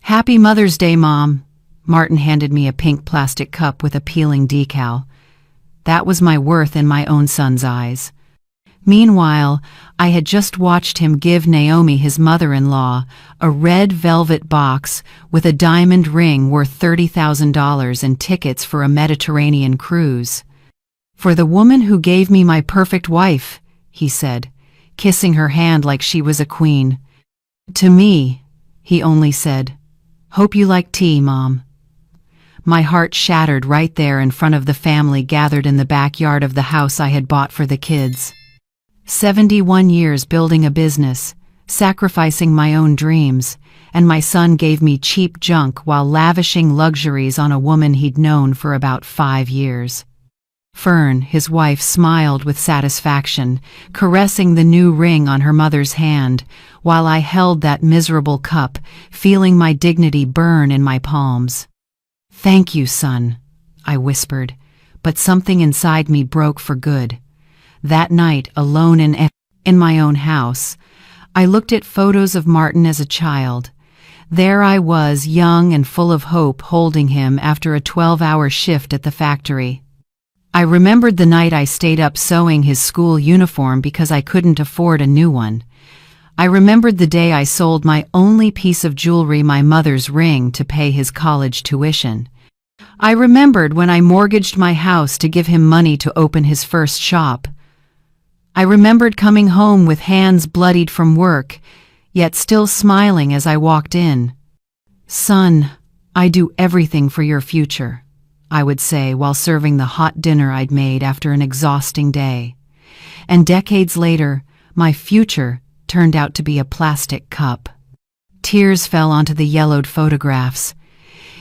Happy Mother's Day, Mom. Martin handed me a pink plastic cup with a peeling decal. That was my worth in my own son's eyes. Meanwhile, I had just watched him give Naomi, his mother-in-law, a red velvet box with a diamond ring worth $30,000 and tickets for a Mediterranean cruise. "For the woman who gave me my perfect wife," he said, kissing her hand like she was a queen. "To me," he only said, "Hope you like tea, Mom." My heart shattered right there in front of the family gathered in the backyard of the house I had bought for the kids. 71 years building a business, sacrificing my own dreams, and my son gave me cheap junk while lavishing luxuries on a woman he'd known for about 5 years. Fern, his wife, smiled with satisfaction, caressing the new ring on her mother's hand, while I held that miserable cup, feeling my dignity burn in my palms. "Thank you, son," I whispered, but something inside me broke for good. That night, alone in my own house, I looked at photos of Martin as a child. There I was, young and full of hope, holding him after a 12-hour shift at the factory. I remembered the night I stayed up sewing his school uniform because I couldn't afford a new one. I remembered the day I sold my only piece of jewelry, my mother's ring, to pay his college tuition. I remembered when I mortgaged my house to give him money to open his first shop. I remembered coming home with hands bloodied from work, yet still smiling as I walked in. "Son, I do everything for your future," I would say while serving the hot dinner I'd made after an exhausting day. And decades later, my future turned out to be a plastic cup. Tears fell onto the yellowed photographs.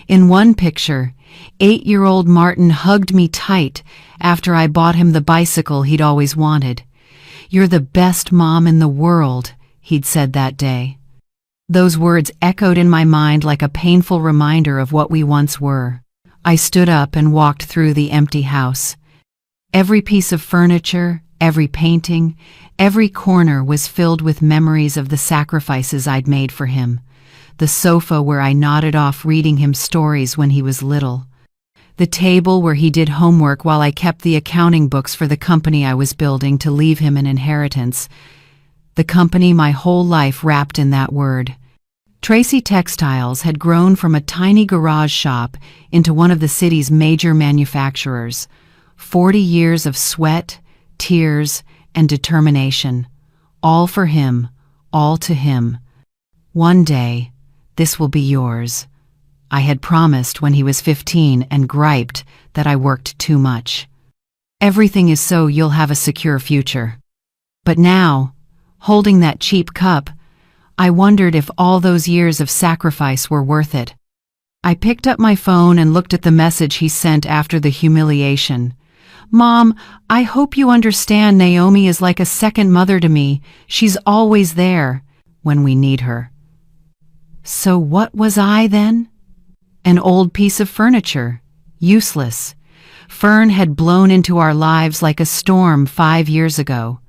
In one picture, 8-year-old Martin hugged me tight after I bought him the bicycle he'd always wanted. "You're the best mom in the world," he'd said that day. Those words echoed in my mind like a painful reminder of what we once were. I stood up and walked through the empty house. Every piece of furniture, every painting, every corner was filled with memories of the sacrifices I'd made for him. The sofa where I nodded off reading him stories when he was little. The table where he did homework while I kept the accounting books for the company I was building to leave him an inheritance. The company my whole life wrapped in that word. Tracy Textiles had grown from a tiny garage shop into one of the city's major manufacturers. 40 years of sweat, tears, and determination. All for him, all to him. "One day, this will be yours," I had promised when he was 15 and griped that I worked too much. "Everything is so you'll have a secure future." But now, holding that cheap cup, I wondered if all those years of sacrifice were worth it. I picked up my phone and looked at the message he sent after the humiliation. "Mom, I hope you understand Naomi is like a second mother to me. She's always there when we need her." So what was I then? An old piece of furniture, useless. Fern had blown into our lives like a storm 5 years ago.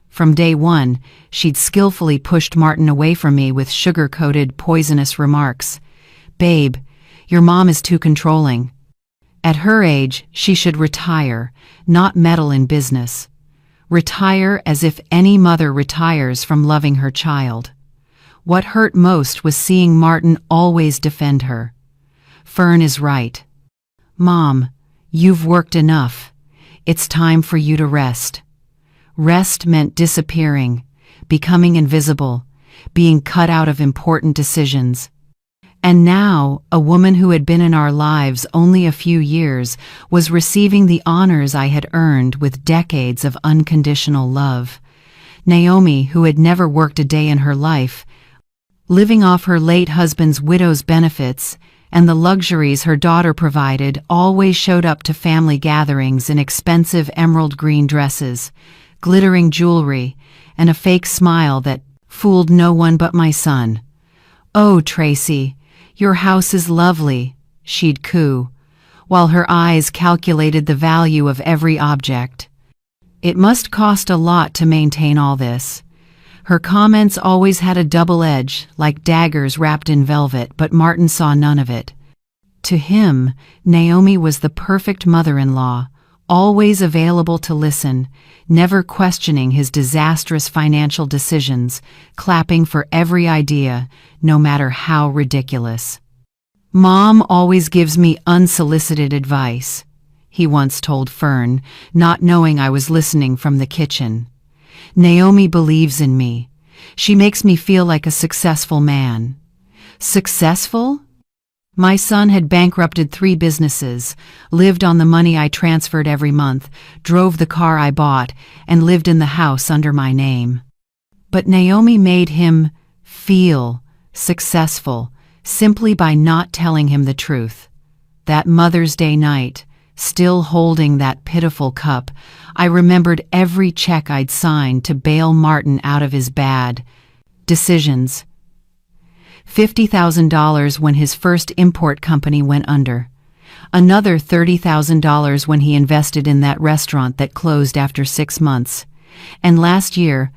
From day one, she'd skillfully pushed Martin away from me with sugar-coated, poisonous remarks. "Babe, your mom is too controlling. At her age, she should retire, not meddle in business. Retire as if any mother retires from loving her child." What hurt most was seeing Martin always defend her. "Fern is right. Mom, you've worked enough. It's time for you to rest." Rest meant disappearing, becoming invisible, being cut out of important decisions. And now, a woman who had been in our lives only a few years was receiving the honors I had earned with decades of unconditional love. Naomi, who had never worked a day in her life, living off her late husband's widow's benefits and the luxuries her daughter provided, always showed up to family gatherings in expensive emerald green dresses, glittering jewelry, and a fake smile that fooled no one but my son. "Oh, Tracy, your house is lovely," she'd coo, while her eyes calculated the value of every object. It must cost a lot to maintain all this. Her comments always had a double edge, like daggers wrapped in velvet, but Martin saw none of it. To him, Naomi was the perfect mother-in-law, always available to listen, never questioning his disastrous financial decisions, clapping for every idea, no matter how ridiculous. "Mom always gives me unsolicited advice," he once told Fern, not knowing I was listening from the kitchen. "Naomi believes in me. She makes me feel like a successful man." Successful? My son had bankrupted 3 businesses, lived on the money I transferred every month, drove the car I bought, and lived in the house under my name. But Naomi made him feel successful simply by not telling him the truth. That Mother's Day night, still holding that pitiful cup, I remembered every check I'd signed to bail Martin out of his bad decisions. $50,000 when his first import company went under. Another $30,000 when he invested in that restaurant that closed after 6 months. And last year,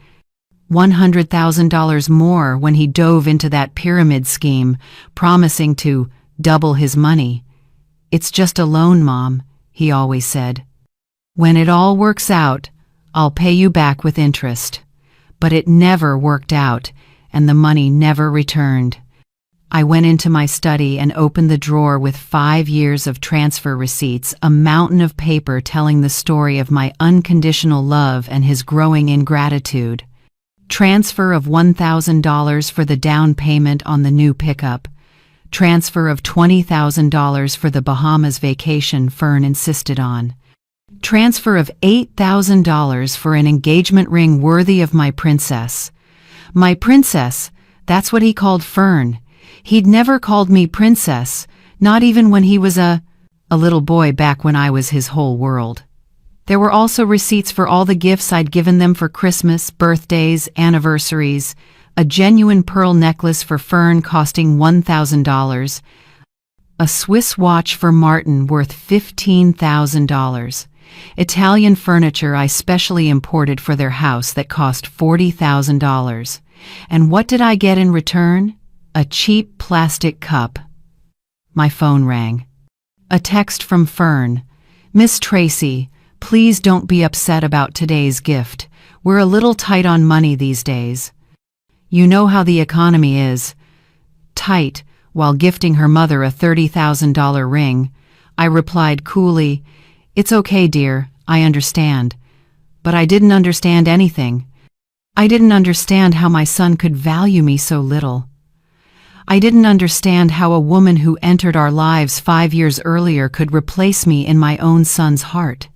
$100,000 more when he dove into that pyramid scheme, promising to double his money. "It's just a loan, Mom," he always said. "When it all works out, I'll pay you back with interest." But it never worked out, and the money never returned. I went into my study and opened the drawer with 5 years of transfer receipts, a mountain of paper telling the story of my unconditional love and his growing ingratitude. Transfer of $1,000 for the down payment on the new pickup. Transfer of $20,000 for the Bahamas vacation Fern insisted on. Transfer of $8,000 for an engagement ring worthy of my princess. My princess, that's what he called Fern. He'd never called me princess, not even when he was a little boy back when I was his whole world. There were also receipts for all the gifts I'd given them for Christmas, birthdays, anniversaries, a genuine pearl necklace for Fern costing $1,000, a Swiss watch for Martin worth $15,000, Italian furniture I specially imported for their house that cost $40,000. And what did I get in return? A cheap plastic cup. My phone rang. A text from Fern. "Miss Tracy, please don't be upset about today's gift. We're a little tight on money these days. You know how the economy is." Tight, while gifting her mother a $30,000 ring. I replied coolly, "It's okay, dear, I understand." But I didn't understand anything. I didn't understand how my son could value me so little. I didn't understand how a woman who entered our lives 5 years earlier could replace me in my own son's heart.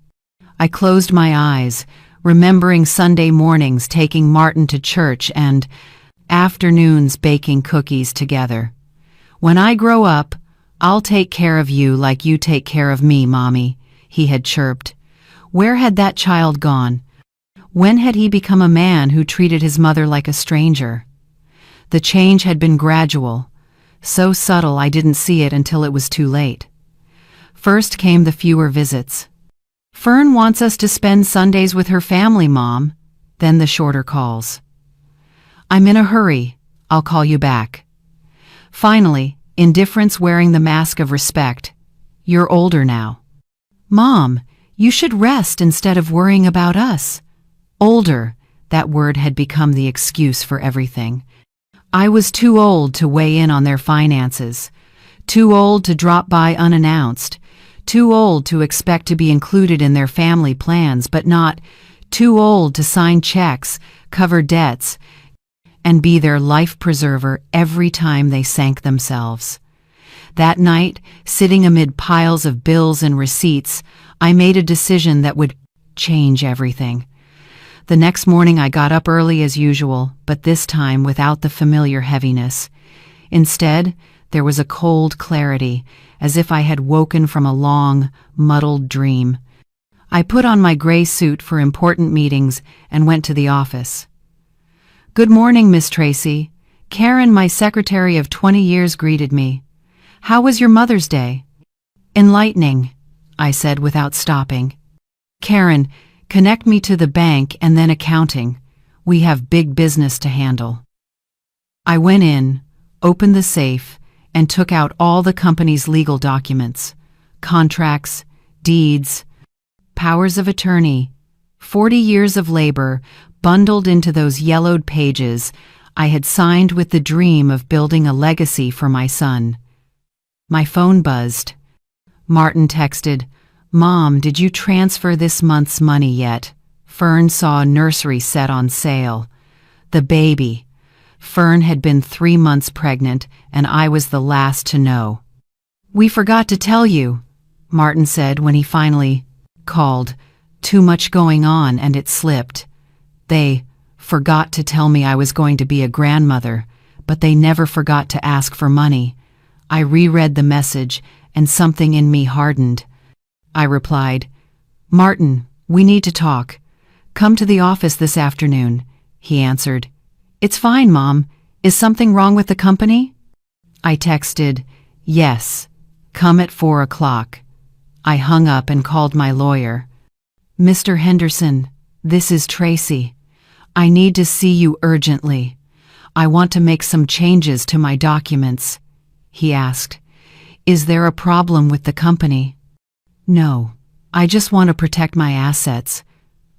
I closed my eyes, remembering Sunday mornings taking Martin to church and afternoons baking cookies together. "When I grow up, I'll take care of you like you take care of me, Mommy," he had chirped. Where had that child gone? When had he become a man who treated his mother like a stranger? The change had been gradual, so subtle I didn't see it until it was too late. First came the fewer visits. "Fern wants us to spend Sundays with her family, Mom." Then the shorter calls. "I'm in a hurry. I'll call you back." Finally, indifference wearing the mask of respect. "You're older now." "Mom, you should rest instead of worrying about us." Older, that word had become the excuse for everything. I was too old to weigh in on their finances, too old to drop by unannounced, too old to expect to be included in their family plans, but not too old to sign checks, cover debts, and be their life preserver every time they sank themselves. That night, sitting amid piles of bills and receipts, I made a decision that would change everything. The next morning I got up early as usual, but this time without the familiar heaviness. Instead, there was a cold clarity, as if I had woken from a long, muddled dream. I put on my gray suit for important meetings and went to the office. "Good morning, Miss Tracy." Karen, my secretary of 20 years, greeted me. "How was your Mother's Day?" "Enlightening," I said without stopping. "Karen, connect me to the bank and then accounting. We have big business to handle." I went in, opened the safe, and took out all the company's legal documents, contracts, deeds, powers of attorney, 40 years of labor bundled into those yellowed pages I had signed with the dream of building a legacy for my son. My phone buzzed. Martin texted, "Mom, did you transfer this month's money yet? Fern saw a nursery set on sale." The baby. Fern had been 3 months pregnant, and I was the last to know. "We forgot to tell you," Martin said when he finally called. "Too much going on and it slipped. They forgot to tell me I was going to be a grandmother, but they never forgot to ask for money." I reread the message, and something in me hardened. I replied, "Martin, we need to talk. Come to the office this afternoon." He answered, "It's fine, Mom. Is something wrong with the company?" I texted, "Yes. Come at 4 o'clock." I hung up and called my lawyer. "Mr. Henderson, this is Tracy. I need to see you urgently. I want to make some changes to my documents." He asked, "Is there a problem with the company?" "No. I just want to protect my assets."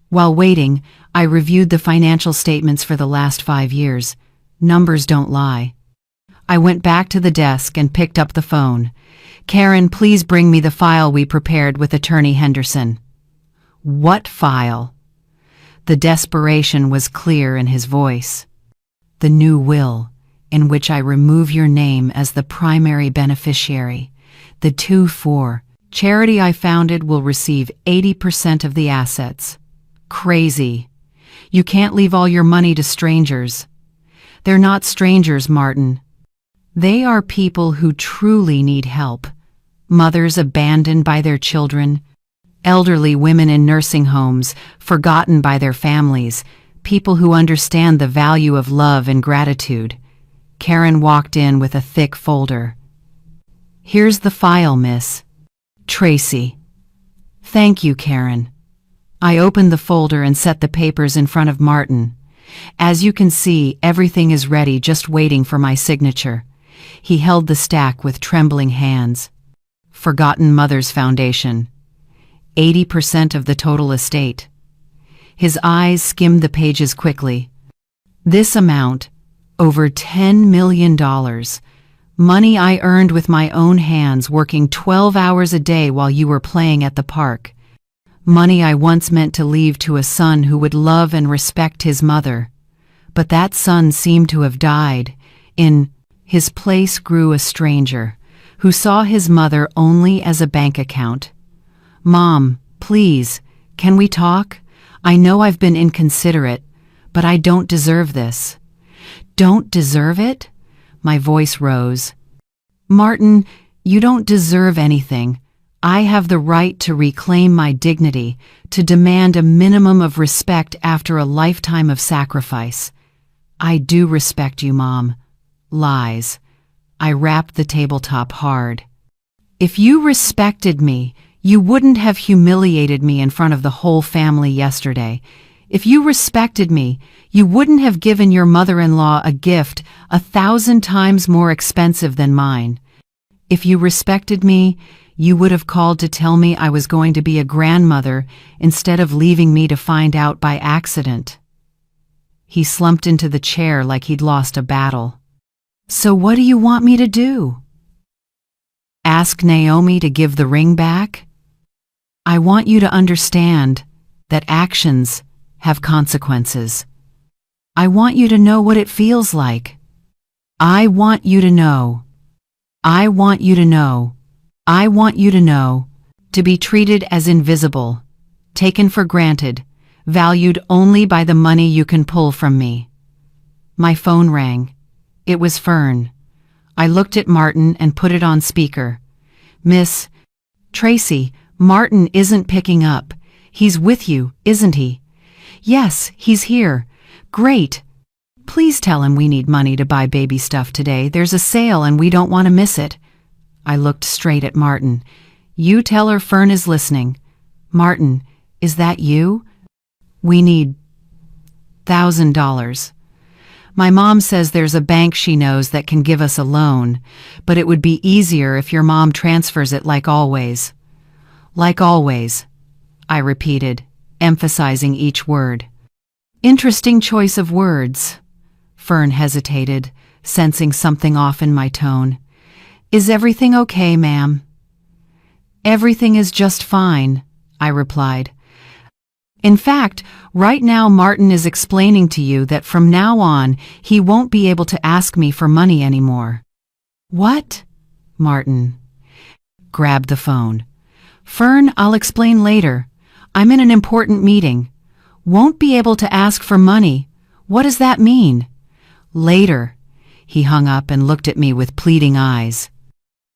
While waiting, I reviewed the financial statements for the last 5 years. Numbers don't lie. I went back to the desk and picked up the phone. "Karen, please bring me the file we prepared with Attorney Henderson." "What file?" The desperation was clear in his voice. "The new will, in which I remove your name as the primary beneficiary. The 2-4 charity I founded will receive 80% of the assets." Crazy. "You can't leave all your money to strangers." "They're not strangers, Martin. They are people who truly need help. Mothers abandoned by their children, elderly women in nursing homes, forgotten by their families, people who understand the value of love and gratitude." Karen walked in with a thick folder. "Here's the file, Miss Tracy." "Thank you, Karen." I opened the folder and set the papers in front of Martin. "As you can see, everything is ready, just waiting for my signature." He held the stack with trembling hands. "Forgotten Mothers Foundation. 80% of the total estate." His eyes skimmed the pages quickly. "This amount, over $10 million. Money I earned with my own hands working 12 hours a day while you were playing at the park. Money I once meant to leave to a son who would love and respect his mother. But that son seemed to have died. In his place grew a stranger, who saw his mother only as a bank account. Mom, please, can we talk? I know I've been inconsiderate, but I don't deserve this." "Don't deserve it?" My voice rose. "Martin, you don't deserve anything. I have the right to reclaim my dignity, to demand a minimum of respect after a lifetime of sacrifice. I do respect you, Mom." Lies. I rapped the tabletop hard. "If you respected me, you wouldn't have humiliated me in front of the whole family yesterday. If you respected me, you wouldn't have given your mother-in-law a gift 1,000 times more expensive than mine. If you respected me, you would have called to tell me I was going to be a grandmother instead of leaving me to find out by accident." He slumped into the chair like he'd lost a battle. "So what do you want me to do? Ask Naomi to give the ring back? I want you to understand that actions have consequences. I want you to know what it feels like. I want you to know. I want you to know. I want you to know. To be treated as invisible, taken for granted, valued only by the money you can pull from me." My phone rang. It was Fern. I looked at Martin and put it on speaker. "Miss Tracy, Martin isn't picking up. He's with you, isn't he?" "Yes, he's here." "Great. Please tell him we need money to buy baby stuff today. There's a sale and we don't want to miss it." I looked straight at Martin. "You tell her Fern is listening." "Martin, is that you? We need $1,000. My mom says there's a bank she knows that can give us a loan, but it would be easier if your mom transfers it like always. Like always, I repeated, emphasizing each word. Interesting choice of words. Fern hesitated, sensing something off in my tone. Is everything okay, ma'am? Everything is just fine, I replied. In fact, right now Martin is explaining to you that from now on he won't be able to ask me for money anymore. What? Martin grabbed the phone. Fern, I'll explain later. I'm in an important meeting. Won't be able to ask for money. What does that mean? Later. He hung up and looked at me with pleading eyes.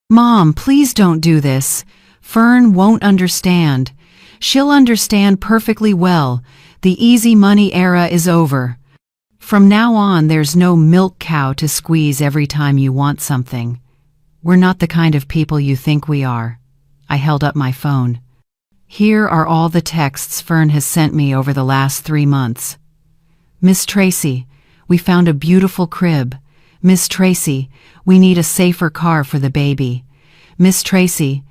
Mom, please don't do this. Fern won't understand. She'll understand perfectly well. The easy money era is over. From now on, there's no milk cow to squeeze every time you want something. We're not the kind of people you think we are. I held up my phone. Here are all the texts Fern has sent me over the last 3 months. Miss Tracy, we found a beautiful crib. Miss Tracy, we need a safer car for the baby. Miss Tracy,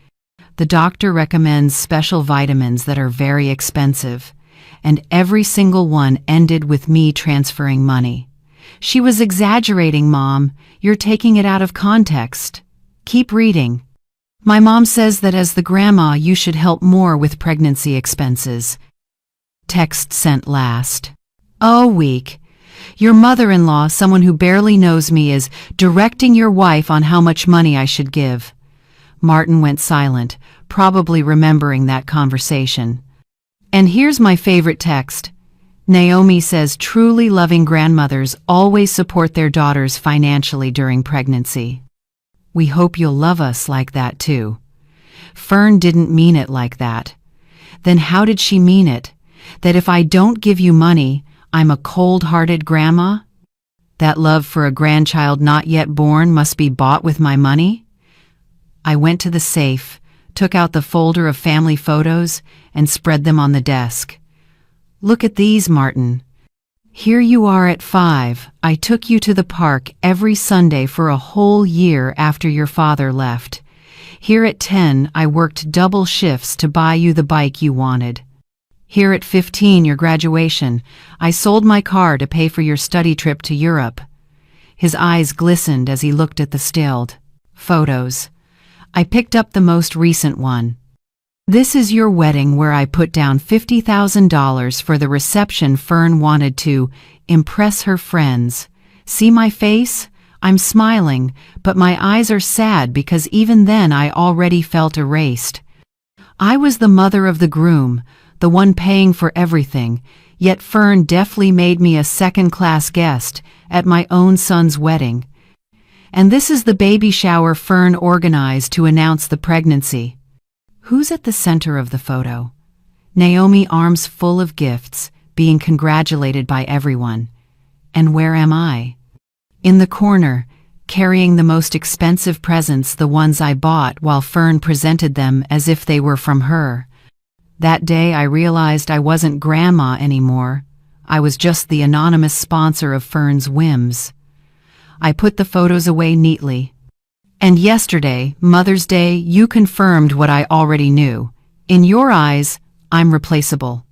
the doctor recommends special vitamins that are very expensive, and every single one ended with me transferring money. She was exaggerating, Mom. You're taking it out of context. Keep reading. My mom says that as the grandma, you should help more with pregnancy expenses. Text sent last. Oh, weak. Your mother-in-law, someone who barely knows me, is directing your wife on how much money I should give. Martin went silent, probably remembering that conversation. And here's my favorite text. Naomi says truly loving grandmothers always support their daughters financially during pregnancy. We hope you'll love us like that too. Fern didn't mean it like that. Then how did she mean it? That if I don't give you money, I'm a cold-hearted grandma? That love for a grandchild not yet born must be bought with my money? I went to the safe, took out the folder of family photos, and spread them on the desk. Look at these, Martin. Here you are at 5. I took you to the park every Sunday for a whole year after your father left. Here at 10, I worked double shifts to buy you the bike you wanted. Here at 15, your graduation, I sold my car to pay for your study trip to Europe. His eyes glistened as he looked at the stilled photos. I picked up the most recent one. This is your wedding where I put down $50,000 for the reception Fern wanted to impress her friends. See my face? I'm smiling, but my eyes are sad because even then I already felt erased. I was the mother of the groom, the one paying for everything, yet Fern deftly made me a second-class guest at my own son's wedding. And this is the baby shower Fern organized to announce the pregnancy. Who's at the center of the photo? Naomi, arms full of gifts, being congratulated by everyone. And where am I? In the corner, carrying the most expensive presents, the ones I bought, while Fern presented them as if they were from her. That day I realized I wasn't grandma anymore. I was just the anonymous sponsor of Fern's whims. I put the photos away neatly. And yesterday, Mother's Day, you confirmed what I already knew. In your eyes, I'm replaceable.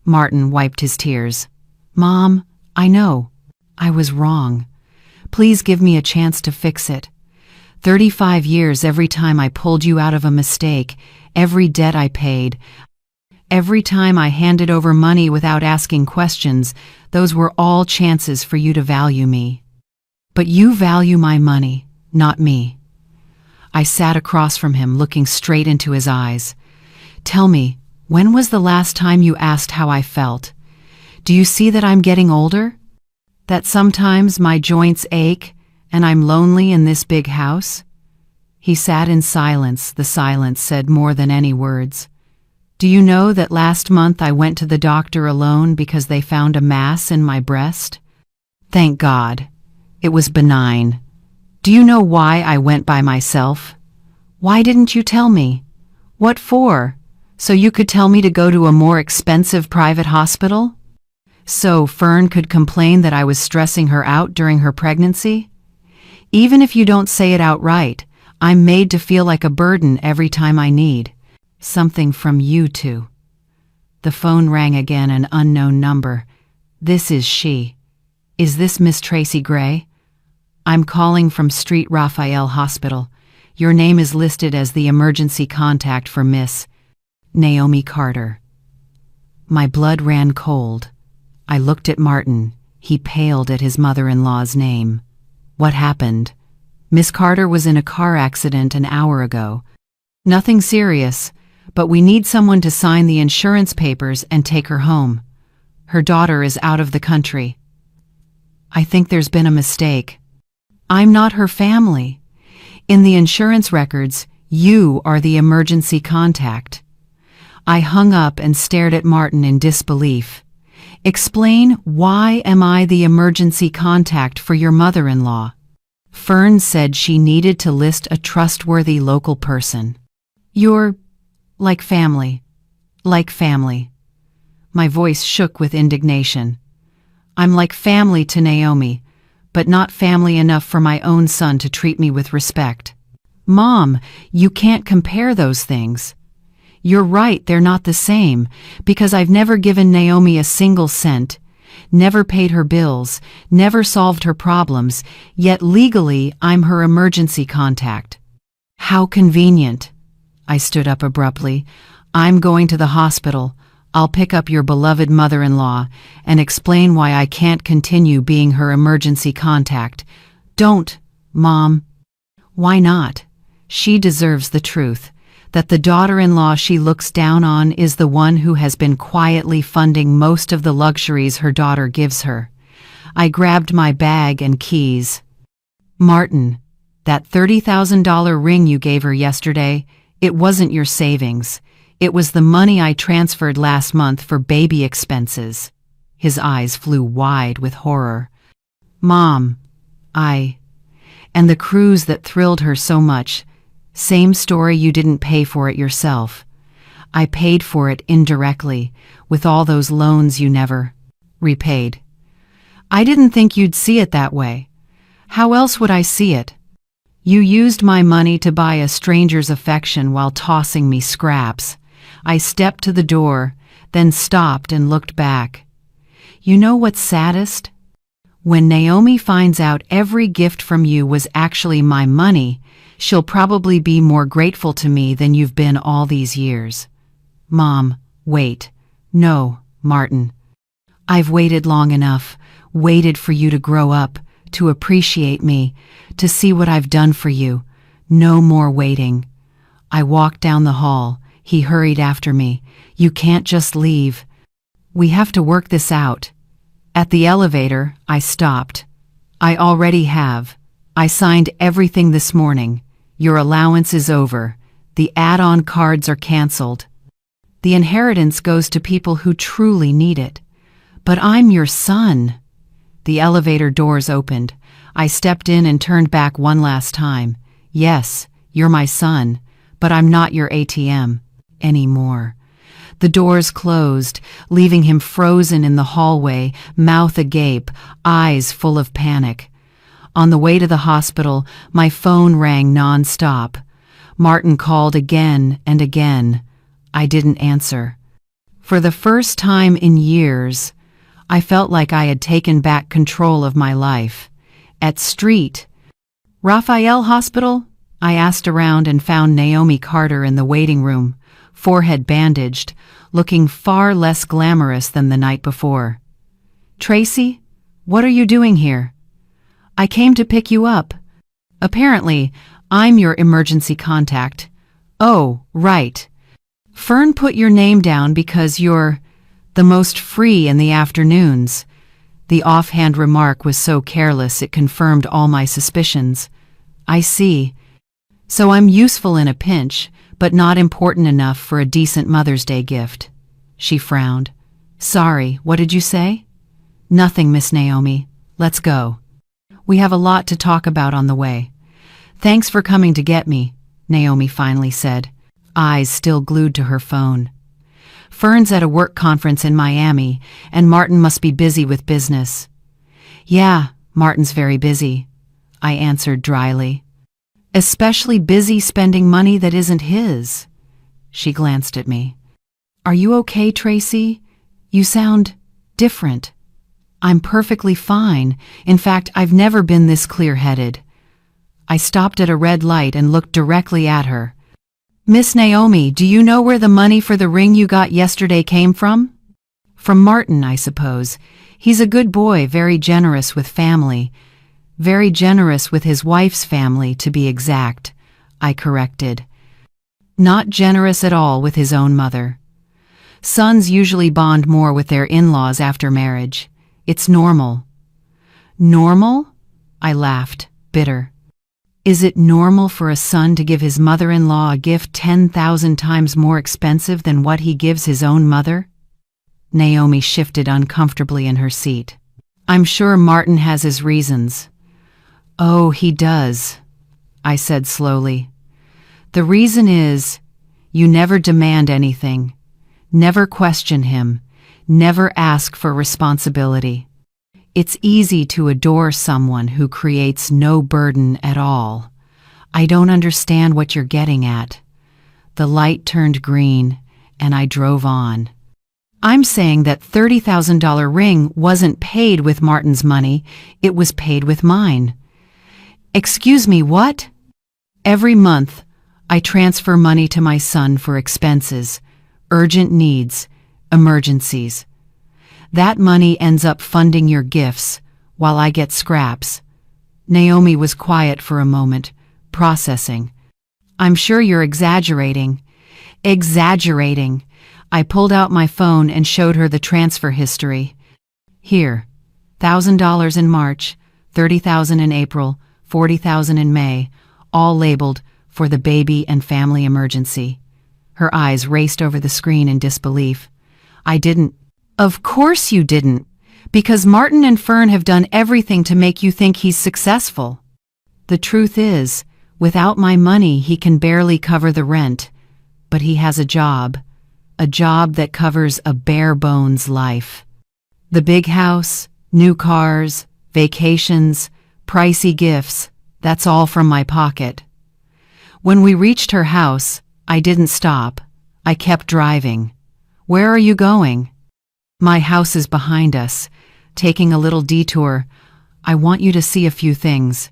Martin wiped his tears. Mom, I know. I was wrong. Please give me a chance to fix it. 35 years every time I pulled you out of a mistake, every debt I paid, every time I handed over money without asking questions, those were all chances for you to value me. But you value my money, not me. I sat across from him, looking straight into his eyes. Tell me, when was the last time you asked how I felt? Do you see that I'm getting older? That sometimes my joints ache and I'm lonely in this big house? He sat in silence. The silence said more than any words. Do you know that last month I went to the doctor alone because they found a mass in my breast? Thank God. It was benign. Do you know why I went by myself? Why didn't you tell me? What for? So you could tell me to go to a more expensive private hospital? So Fern could complain that I was stressing her out during her pregnancy? Even if you don't say it outright, I'm made to feel like a burden every time I need something from you two. The phone rang again, an unknown number. This is she. Is this Miss Tracy Gray? I'm calling from Street Raphael Hospital. Your name is listed as the emergency contact for Miss Naomi Carter. My blood ran cold. I looked at Martin. He paled at his mother-in-law's name. What happened? Miss Carter was in a car accident an hour ago. Nothing serious, but we need someone to sign the insurance papers and take her home. Her daughter is out of the country. I think there's been a mistake. I'm not her family. In the insurance records, you are the emergency contact. I hung up and stared at Martin in disbelief. Explain, why am I the emergency contact for your mother-in-law? Fern said she needed to list a trustworthy local person. You're like family. Like family. My voice shook with indignation. I'm like family to Naomi, but not family enough for my own son to treat me with respect. Mom, you can't compare those things. You're right, they're not the same, because I've never given Naomi a single cent, never paid her bills, never solved her problems, yet legally I'm her emergency contact. How convenient. I stood up abruptly. I'm going to the hospital. I'll pick up your beloved mother-in-law and explain why I can't continue being her emergency contact. Don't, Mom. Why not? She deserves the truth, that the daughter-in-law she looks down on is the one who has been quietly funding most of the luxuries her daughter gives her. I grabbed my bag and keys. Martin, that $30,000 ring you gave her yesterday, it wasn't your savings. It was the money I transferred last month for baby expenses. His eyes flew wide with horror. Mom, and the cruise that thrilled her so much. Same story, you didn't pay for it yourself. I paid for it indirectly, with all those loans you never repaid. I didn't think you'd see it that way. How else would I see it? You used my money to buy a stranger's affection while tossing me scraps. I stepped to the door, then stopped and looked back. You know what's saddest? When Naomi finds out every gift from you was actually my money, she'll probably be more grateful to me than you've been all these years. Mom, wait. No, Martin. I've waited long enough, waited for you to grow up, to appreciate me, to see what I've done for you. No more waiting. I walked down the hall. He hurried after me. You can't just leave. We have to work this out. At the elevator, I stopped. I already have. I signed everything this morning. Your allowance is over. The add-on cards are canceled. The inheritance goes to people who truly need it. But I'm your son. The elevator doors opened. I stepped in and turned back one last time. Yes, you're my son, but I'm not your ATM anymore. The doors closed, leaving him frozen in the hallway, mouth agape, eyes full of panic. On the way to the hospital, my phone rang non-stop. Martin called again and again. I didn't answer. For the first time in years, I felt like I had taken back control of my life. At Street Raphael Hospital, I asked around and found Naomi Carter in the waiting room, forehead bandaged, looking far less glamorous than the night before. Tracy, what are you doing here? I came to pick you up. Apparently, I'm your emergency contact. Oh, right. Fern put your name down because you're the most free in the afternoons. The offhand remark was so careless it confirmed all my suspicions. I see. So I'm useful in a pinch, but not important enough for a decent Mother's Day gift. She frowned. Sorry, what did you say? Nothing, Miss Naomi. Let's go. We have a lot to talk about on the way. Thanks for coming to get me, Naomi finally said, eyes still glued to her phone. Fern's at a work conference in Miami, and Martin must be busy with business. Yeah, Martin's very busy, I answered dryly. Especially busy spending money that isn't his. She glanced at me. Are you okay, Tracy? You sound different. I'm perfectly fine. In fact, I've never been this clear-headed. I stopped at a red light and looked directly at her. Miss Naomi, do you know where the money for the ring you got yesterday came from? From Martin, I suppose. He's a good boy, very generous with family. Very generous with his wife's family, to be exact, I corrected. Not generous at all with his own mother. Sons usually bond more with their in-laws after marriage. It's normal. Normal? I laughed, bitter. Is it normal for a son to give his mother-in-law a gift 10,000 times more expensive than what he gives his own mother? Naomi shifted uncomfortably in her seat. I'm sure Martin has his reasons. Oh, he does, I said slowly. The reason is, you never demand anything, never question him, never ask for responsibility. It's easy to adore someone who creates no burden at all. I don't understand what you're getting at. The light turned green, and I drove on. I'm saying that $30,000 ring wasn't paid with Martin's money, it was paid with mine. Excuse me, what? Every month, I transfer money to my son for expenses, urgent needs, emergencies. That money ends up funding your gifts, while I get scraps. Naomi was quiet for a moment, processing. I'm sure you're exaggerating. Exaggerating. I pulled out my phone and showed her the transfer history. Here, $1,000 in March, $30,000 in April, $40,000 in May, all labeled for the baby and family emergency. Her eyes raced over the screen in disbelief. I didn't. Of course you didn't, because Martin and Fern have done everything to make you think he's successful. The truth is, without my money he can barely cover the rent, but he has a job that covers a bare-bones life. The big house, new cars, vacations, pricey gifts, that's all from my pocket. When we reached her house, I didn't stop. I kept driving. Where are you going? My house is behind us. Taking a little detour. I want you to see a few things.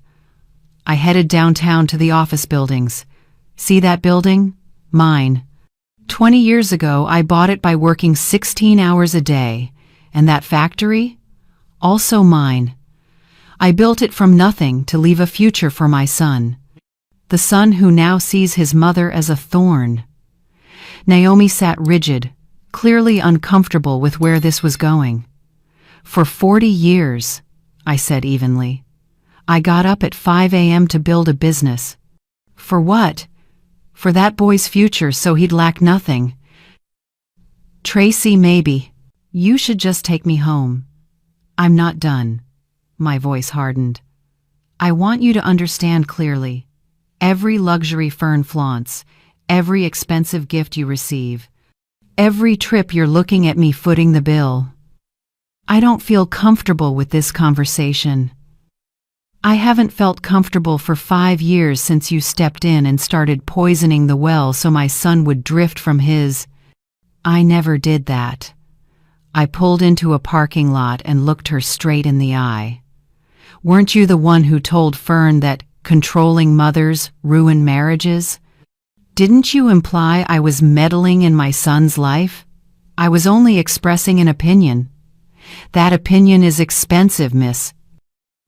I headed downtown to the office buildings. See that building? Mine. 20 years ago, I bought it by working 16 hours a day. And that factory? Also mine. I built it from nothing to leave a future for my son. The son who now sees his mother as a thorn. Naomi sat rigid, clearly uncomfortable with where this was going. For 40 years, I said evenly. I got up at 5 a.m. to build a business. For what? For that boy's future, so he'd lack nothing. Tracy, maybe. You should just take me home. I'm not done. My voice hardened. I want you to understand clearly. Every luxury Fern flaunts, every expensive gift you receive, every trip you're looking at me footing the bill. I don't feel comfortable with this conversation. I haven't felt comfortable for 5 years since you stepped in and started poisoning the well so my son would drift from his. I never did that. I pulled into a parking lot and looked her straight in the eye. Weren't you the one who told Fern that controlling mothers ruin marriages? Didn't you imply I was meddling in my son's life? I was only expressing an opinion. That opinion is expensive, Miss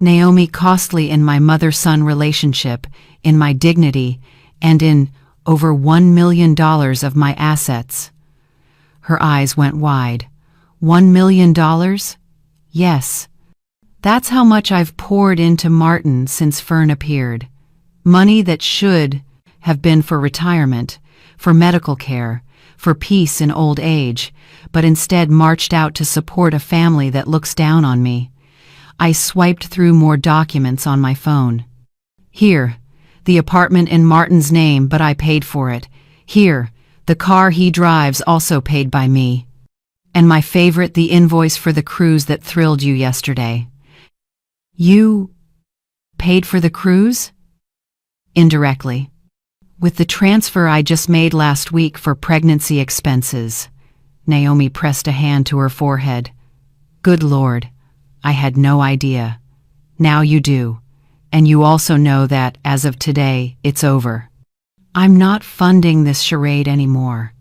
Naomi, costly in my mother-son relationship, in my dignity, and in over $1 million of my assets. Her eyes went wide. $1 million? Yes. That's how much I've poured into Martin since Fern appeared. Money that should have been for retirement, for medical care, for peace in old age, but instead marched out to support a family that looks down on me. I swiped through more documents on my phone. Here, the apartment in Martin's name, but I paid for it. Here, The car he drives also paid by me. And my favorite, the invoice for the cruise that thrilled you yesterday. You paid for the cruise? Indirectly. With the transfer I just made last week for pregnancy expenses. Naomi pressed a hand to her forehead. Good Lord, I had no idea. Now you do. And you also know that, as of today, it's over. I'm not funding this charade anymore.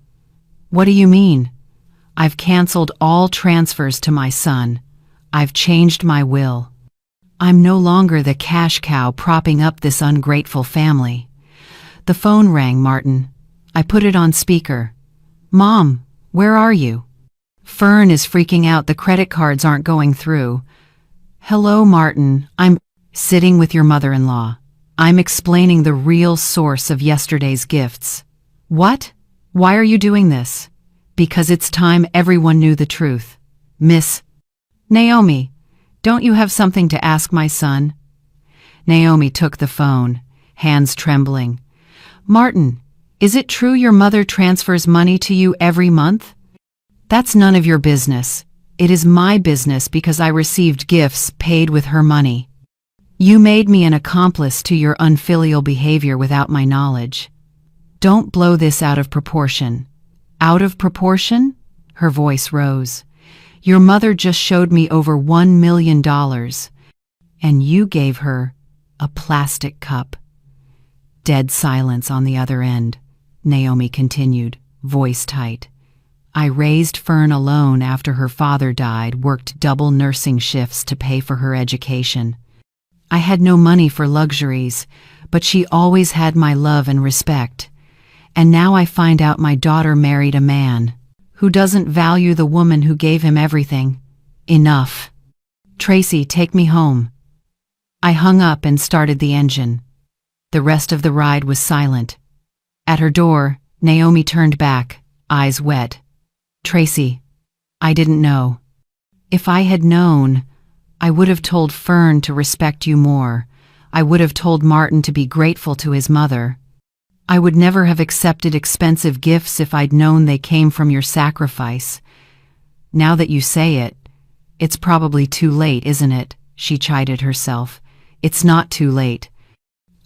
What do you mean? I've canceled all transfers to my son. I've changed my will. I'm no longer the cash cow propping up this ungrateful family. The phone rang, Martin. I put it on speaker. Mom, where are you? Fern is freaking out. The credit cards aren't going through. Hello, Martin. I'm sitting with your mother-in-law. I'm explaining the real source of yesterday's gifts. What? Why are you doing this? Because it's time everyone knew the truth. Miss Naomi, don't you have something to ask my son? Naomi took the phone, hands trembling. Martin, is it true your mother transfers money to you every month? That's none of your business. It is my business because I received gifts paid with her money. You made me an accomplice to your unfilial behavior without my knowledge. Don't blow this out of proportion. Out of proportion? Her voice rose. Your mother just showed me over $1 million, and you gave her a plastic cup. Dead silence on the other end. Naomi continued, voice tight. I raised Fern alone after her father died, worked double nursing shifts to pay for her education. I had no money for luxuries, but she always had my love and respect. And now I find out my daughter married a man who doesn't value the woman who gave him everything. Enough. Tracy, take me home. I hung up and started the engine. The rest of the ride was silent. At her door, Naomi turned back, eyes wet. Tracy, I didn't know. If I had known, I would have told Fern to respect you more. I would have told Martin to be grateful to his mother. I would never have accepted expensive gifts if I'd known they came from your sacrifice. Now that you say it, it's probably too late, isn't it? She chided herself. It's not too late.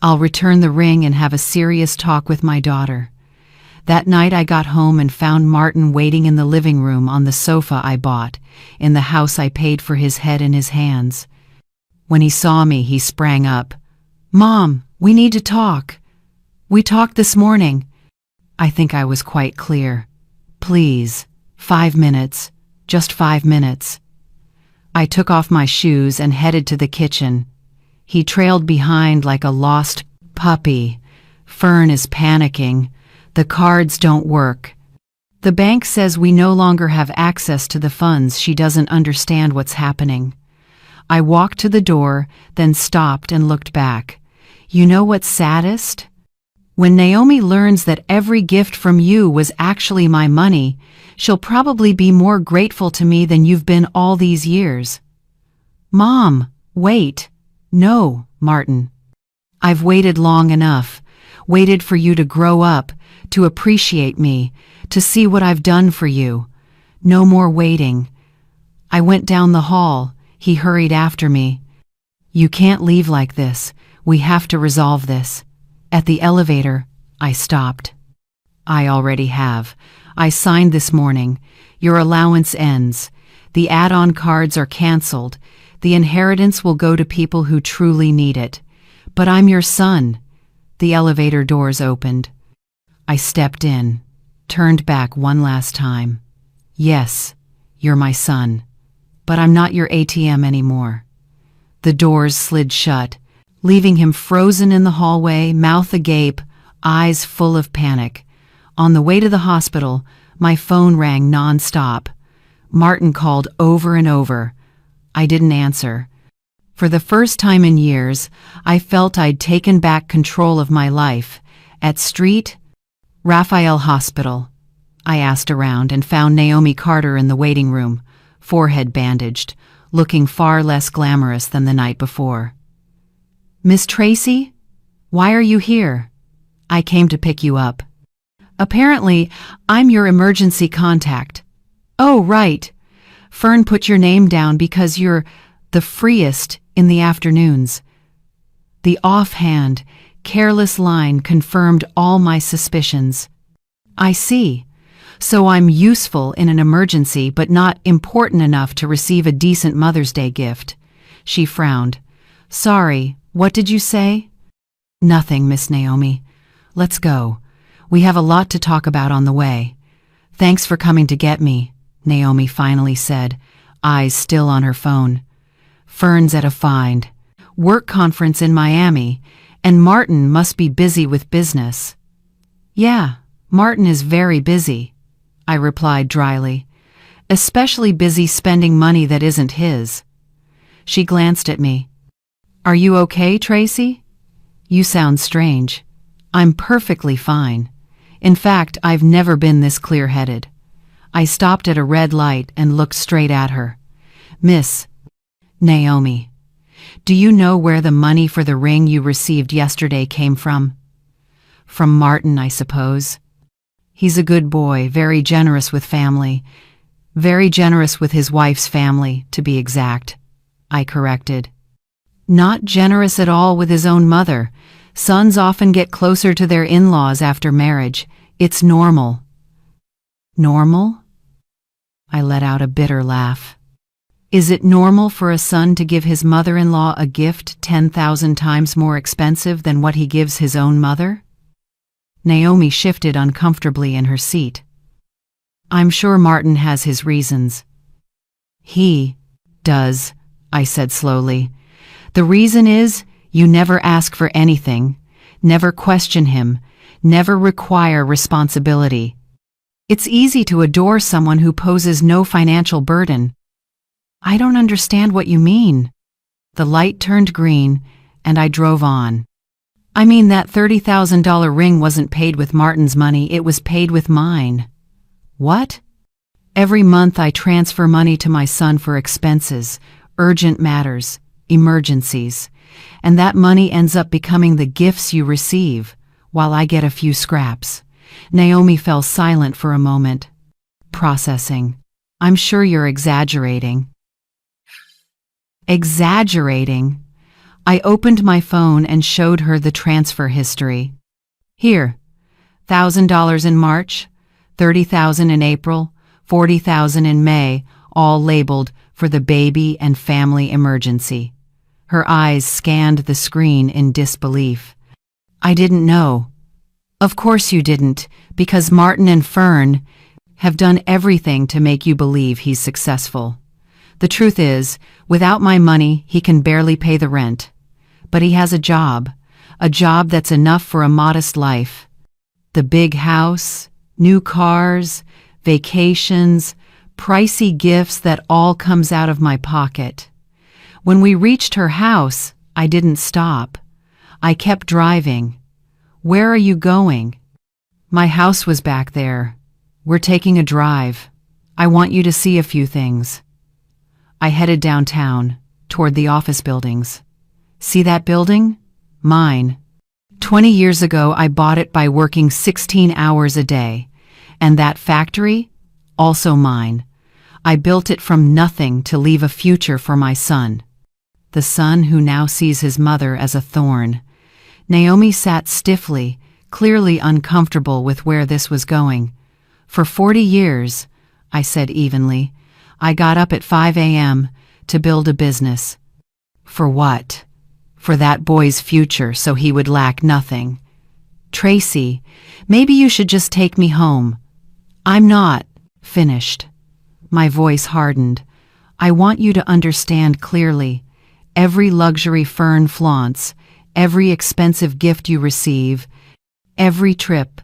I'll return the ring and have a serious talk with my daughter. That night I got home and found Martin waiting in the living room on the sofa I bought, in the house I paid for, his head in his hands. When he saw me, he sprang up. Mom, we need to talk. We talked this morning. I think I was quite clear. Please, 5 minutes, just 5 minutes. I took off my shoes and headed to the kitchen. He trailed behind like a lost puppy. Fern is panicking. The cards don't work. The bank says we no longer have access to the funds. She doesn't understand what's happening. I walked to the door, then stopped and looked back. You know what's saddest? When Naomi learns that every gift from you was actually my money, she'll probably be more grateful to me than you've been all these years. Mom, wait. No, Martin. I've waited long enough. Waited for you to grow up, to appreciate me, to see what I've done for you. No more waiting. I went down the hall. He hurried after me. You can't leave like this. We have to resolve this. At the elevator, I stopped. I already have. I signed this morning. Your allowance ends. The add-on cards are canceled. The inheritance will go to people who truly need it. But I'm your son. The elevator doors opened. I stepped in, turned back one last time. Yes, you're my son. But I'm not your ATM anymore. The doors slid shut, leaving him frozen in the hallway, mouth agape, eyes full of panic. On the way to the hospital, my phone rang non-stop. Martin called over and over. I didn't answer. For the first time in years, I felt I'd taken back control of my life. At Street Raphael Hospital. I asked around and found Naomi Carter in the waiting room, forehead bandaged, looking far less glamorous than the night before. Miss Tracy? Why are you here? I came to pick you up. Apparently, I'm your emergency contact. Oh, right. Fern put your name down because you're the freest in the afternoons. The offhand, careless line confirmed all my suspicions. I see. So I'm useful in an emergency but not important enough to receive a decent Mother's Day gift. She frowned. Sorry, what did you say? Nothing, Miss Naomi. Let's go. We have a lot to talk about on the way. Thanks for coming to get me, Naomi finally said, eyes still on her phone. Fern's at a find. Work conference in Miami, and Martin must be busy with business. Yeah, Martin is very busy, I replied dryly. Especially busy spending money that isn't his. She glanced at me. Are you okay, Tracy? You sound strange. I'm perfectly fine. In fact, I've never been this clear-headed. I stopped at a red light and looked straight at her. Miss Naomi, do you know where the money for the ring you received yesterday came from? From Martin, I suppose. He's a good boy, very generous with family. Very generous with his wife's family, to be exact, I corrected. Not generous at all with his own mother. Sons often get closer to their in-laws after marriage. It's normal. Normal? I let out a bitter laugh. Is it normal for a son to give his mother-in-law a gift 10,000 times more expensive than what he gives his own mother? Naomi shifted uncomfortably in her seat. I'm sure Martin has his reasons. He does, I said slowly. The reason is, you never ask for anything, never question him, never require responsibility. It's easy to adore someone who poses no financial burden. I don't understand what you mean. The light turned green, and I drove on. I mean, that $30,000 ring wasn't paid with Martin's money, it was paid with mine. What? Every month I transfer money to my son for expenses, urgent matters, emergencies, and that money ends up becoming the gifts you receive, while I get a few scraps. Naomi fell silent for a moment. Processing. I'm sure you're exaggerating. Exaggerating? I opened my phone and showed her the transfer history. Here, $1,000 in March, $30,000 in April, $40,000 in May, all labeled for the baby and family emergency. Her eyes scanned the screen in disbelief. I didn't know. Of course you didn't, because Martin and Fern have done everything to make you believe he's successful. The truth is, without my money, he can barely pay the rent. But he has a job that's enough for a modest life. The big house, new cars, vacations, pricey gifts that all comes out of my pocket. When we reached her house, I didn't stop. I kept driving. Where are you going? My house was back there. We're taking a drive. I want you to see a few things. I headed downtown, toward the office buildings. See that building? Mine. 20 years ago, I bought it by working 16 hours a day. And that factory? Also mine. I built it from nothing to leave a future for my son. The son who now sees his mother as a thorn. Naomi sat stiffly, clearly uncomfortable with where this was going. For 40 years, I said evenly, I got up at 5 a.m. to build a business. For what? For that boy's future, so he would lack nothing. Tracy, maybe you should just take me home. I'm not finished. My voice hardened. I want you to understand clearly. Every luxury Fern flaunts, every expensive gift you receive, every trip,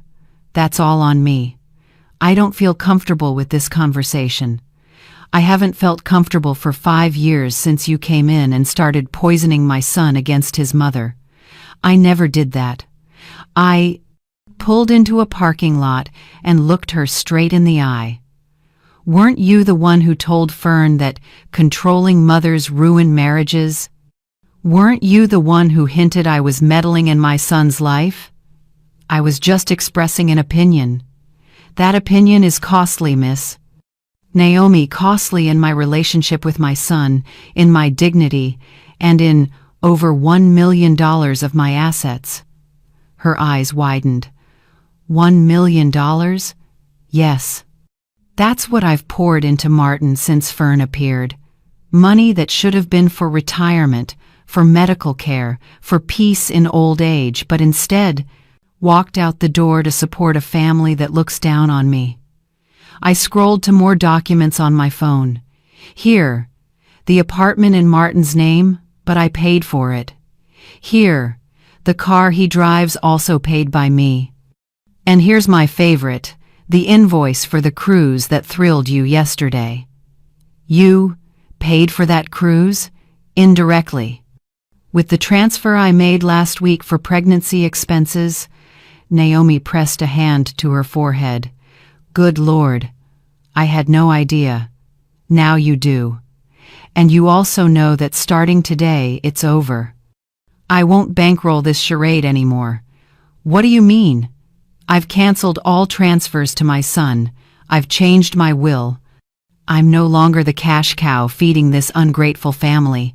that's all on me. I don't feel comfortable with this conversation. I haven't felt comfortable for 5 years since you came in and started poisoning my son against his mother. I never did that. I pulled into a parking lot and looked her straight in the eye. Weren't you the one who told Fern that controlling mothers ruin marriages? Weren't you the one who hinted I was meddling in my son's life? I was just expressing an opinion. That opinion is costly, miss. Naomi, costly in my relationship with my son, in my dignity, and in over $1 million of my assets. Her eyes widened. $1 million? Yes. That's what I've poured into Martin since Fern appeared. Money that should have been for retirement, for medical care, for peace in old age, but instead walked out the door to support a family that looks down on me. I scrolled to more documents on my phone. Here, the apartment in Martin's name, but I paid for it. Here, the car he drives, also paid by me. And here's my favorite, the invoice for the cruise that thrilled you yesterday. You paid for that cruise? Indirectly. With the transfer I made last week for pregnancy expenses. Naomi pressed a hand to her forehead. Good Lord. I had no idea. Now you do. And you also know that starting today, it's over. I won't bankroll this charade anymore. What do you mean? I've canceled all transfers to my son. I've changed my will. I'm no longer the cash cow feeding this ungrateful family.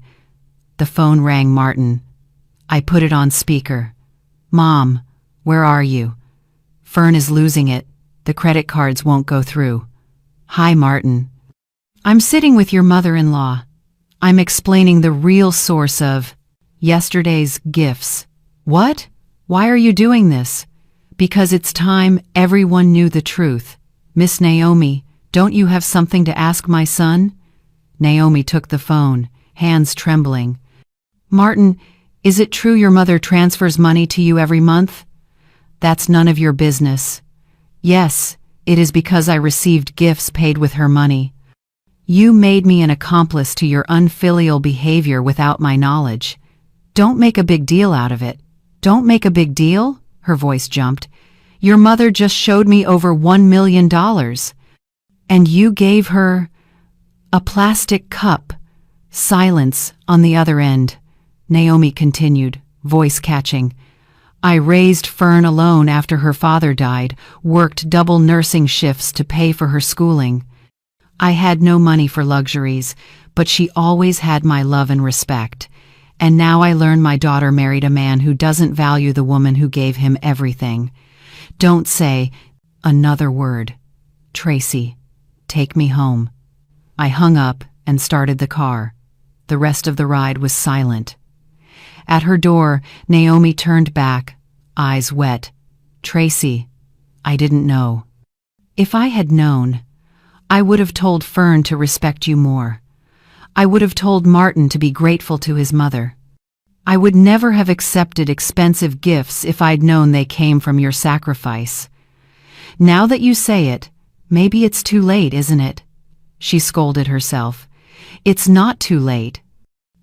The phone rang. Martin. I put it on speaker. Mom, where are you? Fern is losing it. The credit cards won't go through. Hi, Martin. I'm sitting with your mother-in-law. I'm explaining the real source of yesterday's gifts. What? Why are you doing this? Because it's time everyone knew the truth. Miss Naomi, don't you have something to ask my son? Naomi took the phone, hands trembling. Martin, is it true your mother transfers money to you every month? That's none of your business. Yes, it is because I received gifts paid with her money. You made me an accomplice to your unfilial behavior without my knowledge. Don't make a big deal out of it. Don't make a big deal? Her voice jumped. Your mother just showed me over $1 million. And you gave her a plastic cup. Silence on the other end. Naomi continued, voice catching. I raised Fern alone after her father died, worked double nursing shifts to pay for her schooling. I had no money for luxuries, but she always had my love and respect. And now I learn my daughter married a man who doesn't value the woman who gave him everything. Don't say another word. Tracy, take me home. I hung up and started the car. The rest of the ride was silent. At her door, Naomi turned back, eyes wet. Tracy, I didn't know. If I had known, I would have told Fern to respect you more. I would have told Martin to be grateful to his mother. I would never have accepted expensive gifts if I'd known they came from your sacrifice. Now that you say it, maybe it's too late, isn't it? She scolded herself. It's not too late.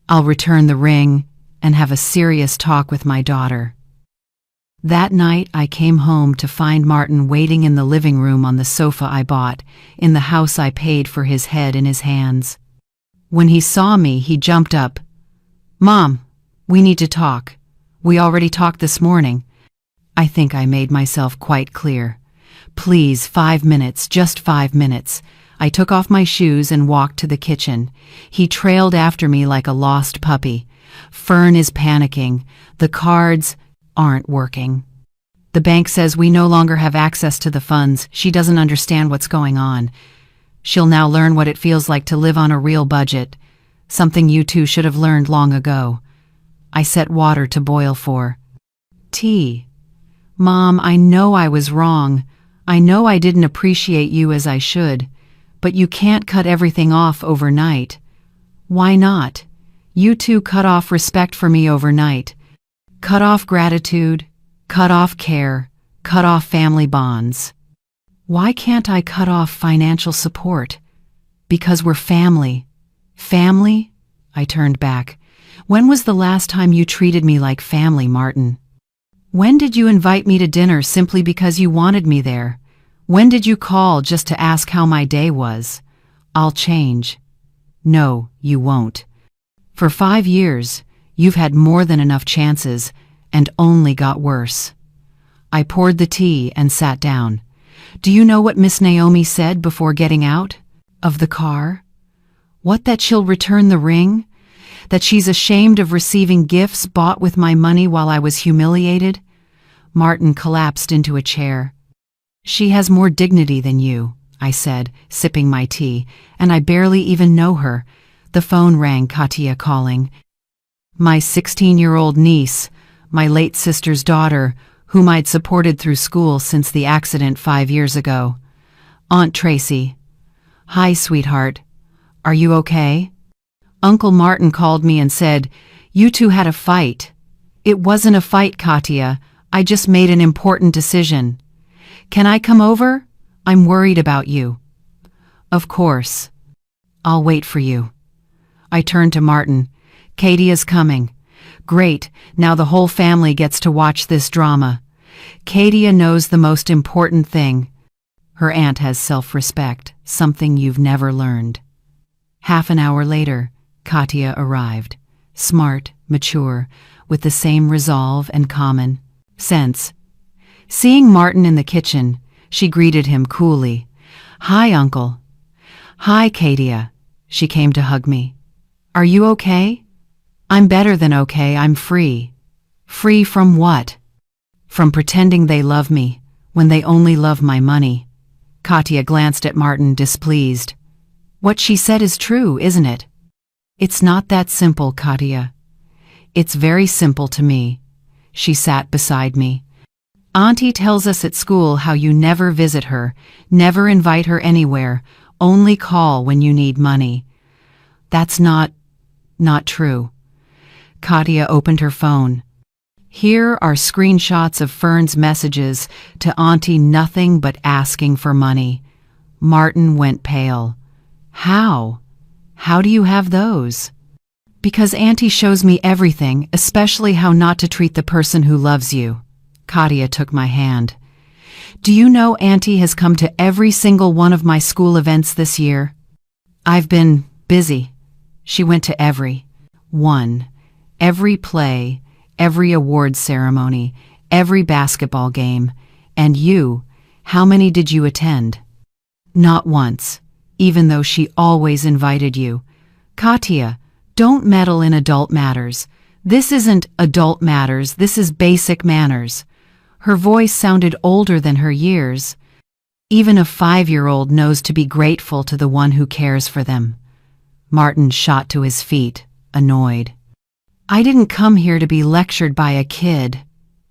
I'll return the ring and have a serious talk with my daughter. That night I came home to find Martin waiting in the living room on the sofa I bought, in the house I paid for, his head in his hands. When he saw me, he jumped up. Mom, we need to talk. We already talked this morning. I think I made myself quite clear. Please, 5 minutes, just 5 minutes. I took off my shoes and walked to the kitchen. He trailed after me like a lost puppy. Fern is panicking. The cards aren't working. The bank says we no longer have access to the funds. She doesn't understand what's going on. She'll now learn what it feels like to live on a real budget, something you two should have learned long ago. I set water to boil for tea. Mom, I know I was wrong. I know I didn't appreciate you as I should, but you can't cut everything off overnight. Why not? You two cut off respect for me overnight. Cut off gratitude, cut off care, cut off family bonds. Why can't I cut off financial support? Because we're family. Family? I turned back. When was the last time you treated me like family, Martin? When did you invite me to dinner simply because you wanted me there? When did you call just to ask how my day was? I'll change. No, you won't. For 5 years, you've had more than enough chances and only got worse. I poured the tea and sat down. Do you know what Miss Naomi said before getting out of the car? What, that she'll return the ring? That she's ashamed of receiving gifts bought with my money while I was humiliated? Martin collapsed into a chair. She has more dignity than you, I said, sipping my tea, and I barely even know her. The phone rang, Katia calling. My 16-year-old niece, my late sister's daughter, whom I'd supported through school since the accident 5 years ago. Aunt Tracy. Hi, sweetheart. Are you okay? Uncle Martin called me and said, you two had a fight. It wasn't a fight, Katia. I just made an important decision. Can I come over? I'm worried about you. Of course. I'll wait for you. I turned to Martin. Katie is coming. Great, now the whole family gets to watch this drama. Katia knows the most important thing. Her aunt has self-respect, something you've never learned. Half an hour later, Katia arrived. Smart, mature, with the same resolve and common sense. Seeing Martin in the kitchen, she greeted him coolly. Hi, Uncle. Hi, Katia. She came to hug me. Are you okay? I'm better than okay, I'm free. Free from what? From pretending they love me, when they only love my money. Katia glanced at Martin, displeased. What she said is true, isn't it? It's not that simple, Katia. It's very simple to me. She sat beside me. Auntie tells us at school how you never visit her, never invite her anywhere, only call when you need money. That's not true. Katia opened her phone. Here are screenshots of Fern's messages to Auntie, nothing but asking for money. Martin went pale. How? How do you have those? Because Auntie shows me everything, especially how not to treat the person who loves you. Katia took my hand. Do you know Auntie has come to every single one of my school events this year? I've been busy. She went to every one, every play, every awards ceremony, every basketball game. And you, how many did you attend? Not once, even though she always invited you. Katia, don't meddle in adult matters. This isn't adult matters, this is basic manners. Her voice sounded older than her years. Even a 5-year-old knows to be grateful to the one who cares for them. Martin shot to his feet, annoyed. I didn't come here to be lectured by a kid.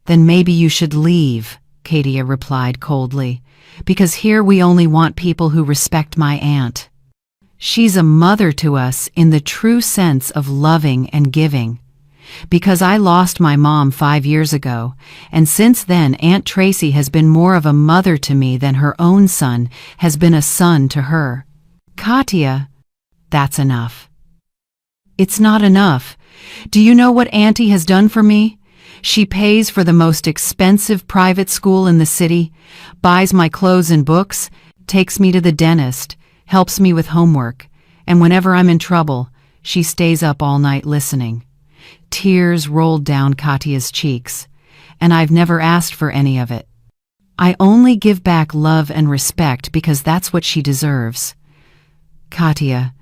Then maybe you should leave, Katia replied coldly, because here we only want people who respect my aunt. She's a mother to us in the true sense of loving and giving. Because I lost my mom 5 years ago, and since then Aunt Tracy has been more of a mother to me than her own son has been a son to her. Katia, that's enough. It's not enough. Do you know what Auntie has done for me? She pays for the most expensive private school in the city, buys my clothes and books, takes me to the dentist, helps me with homework, and whenever I'm in trouble, she stays up all night listening. Tears rolled down Katia's cheeks, and I've never asked for any of it. I only give back love and respect because that's what she deserves. Katia,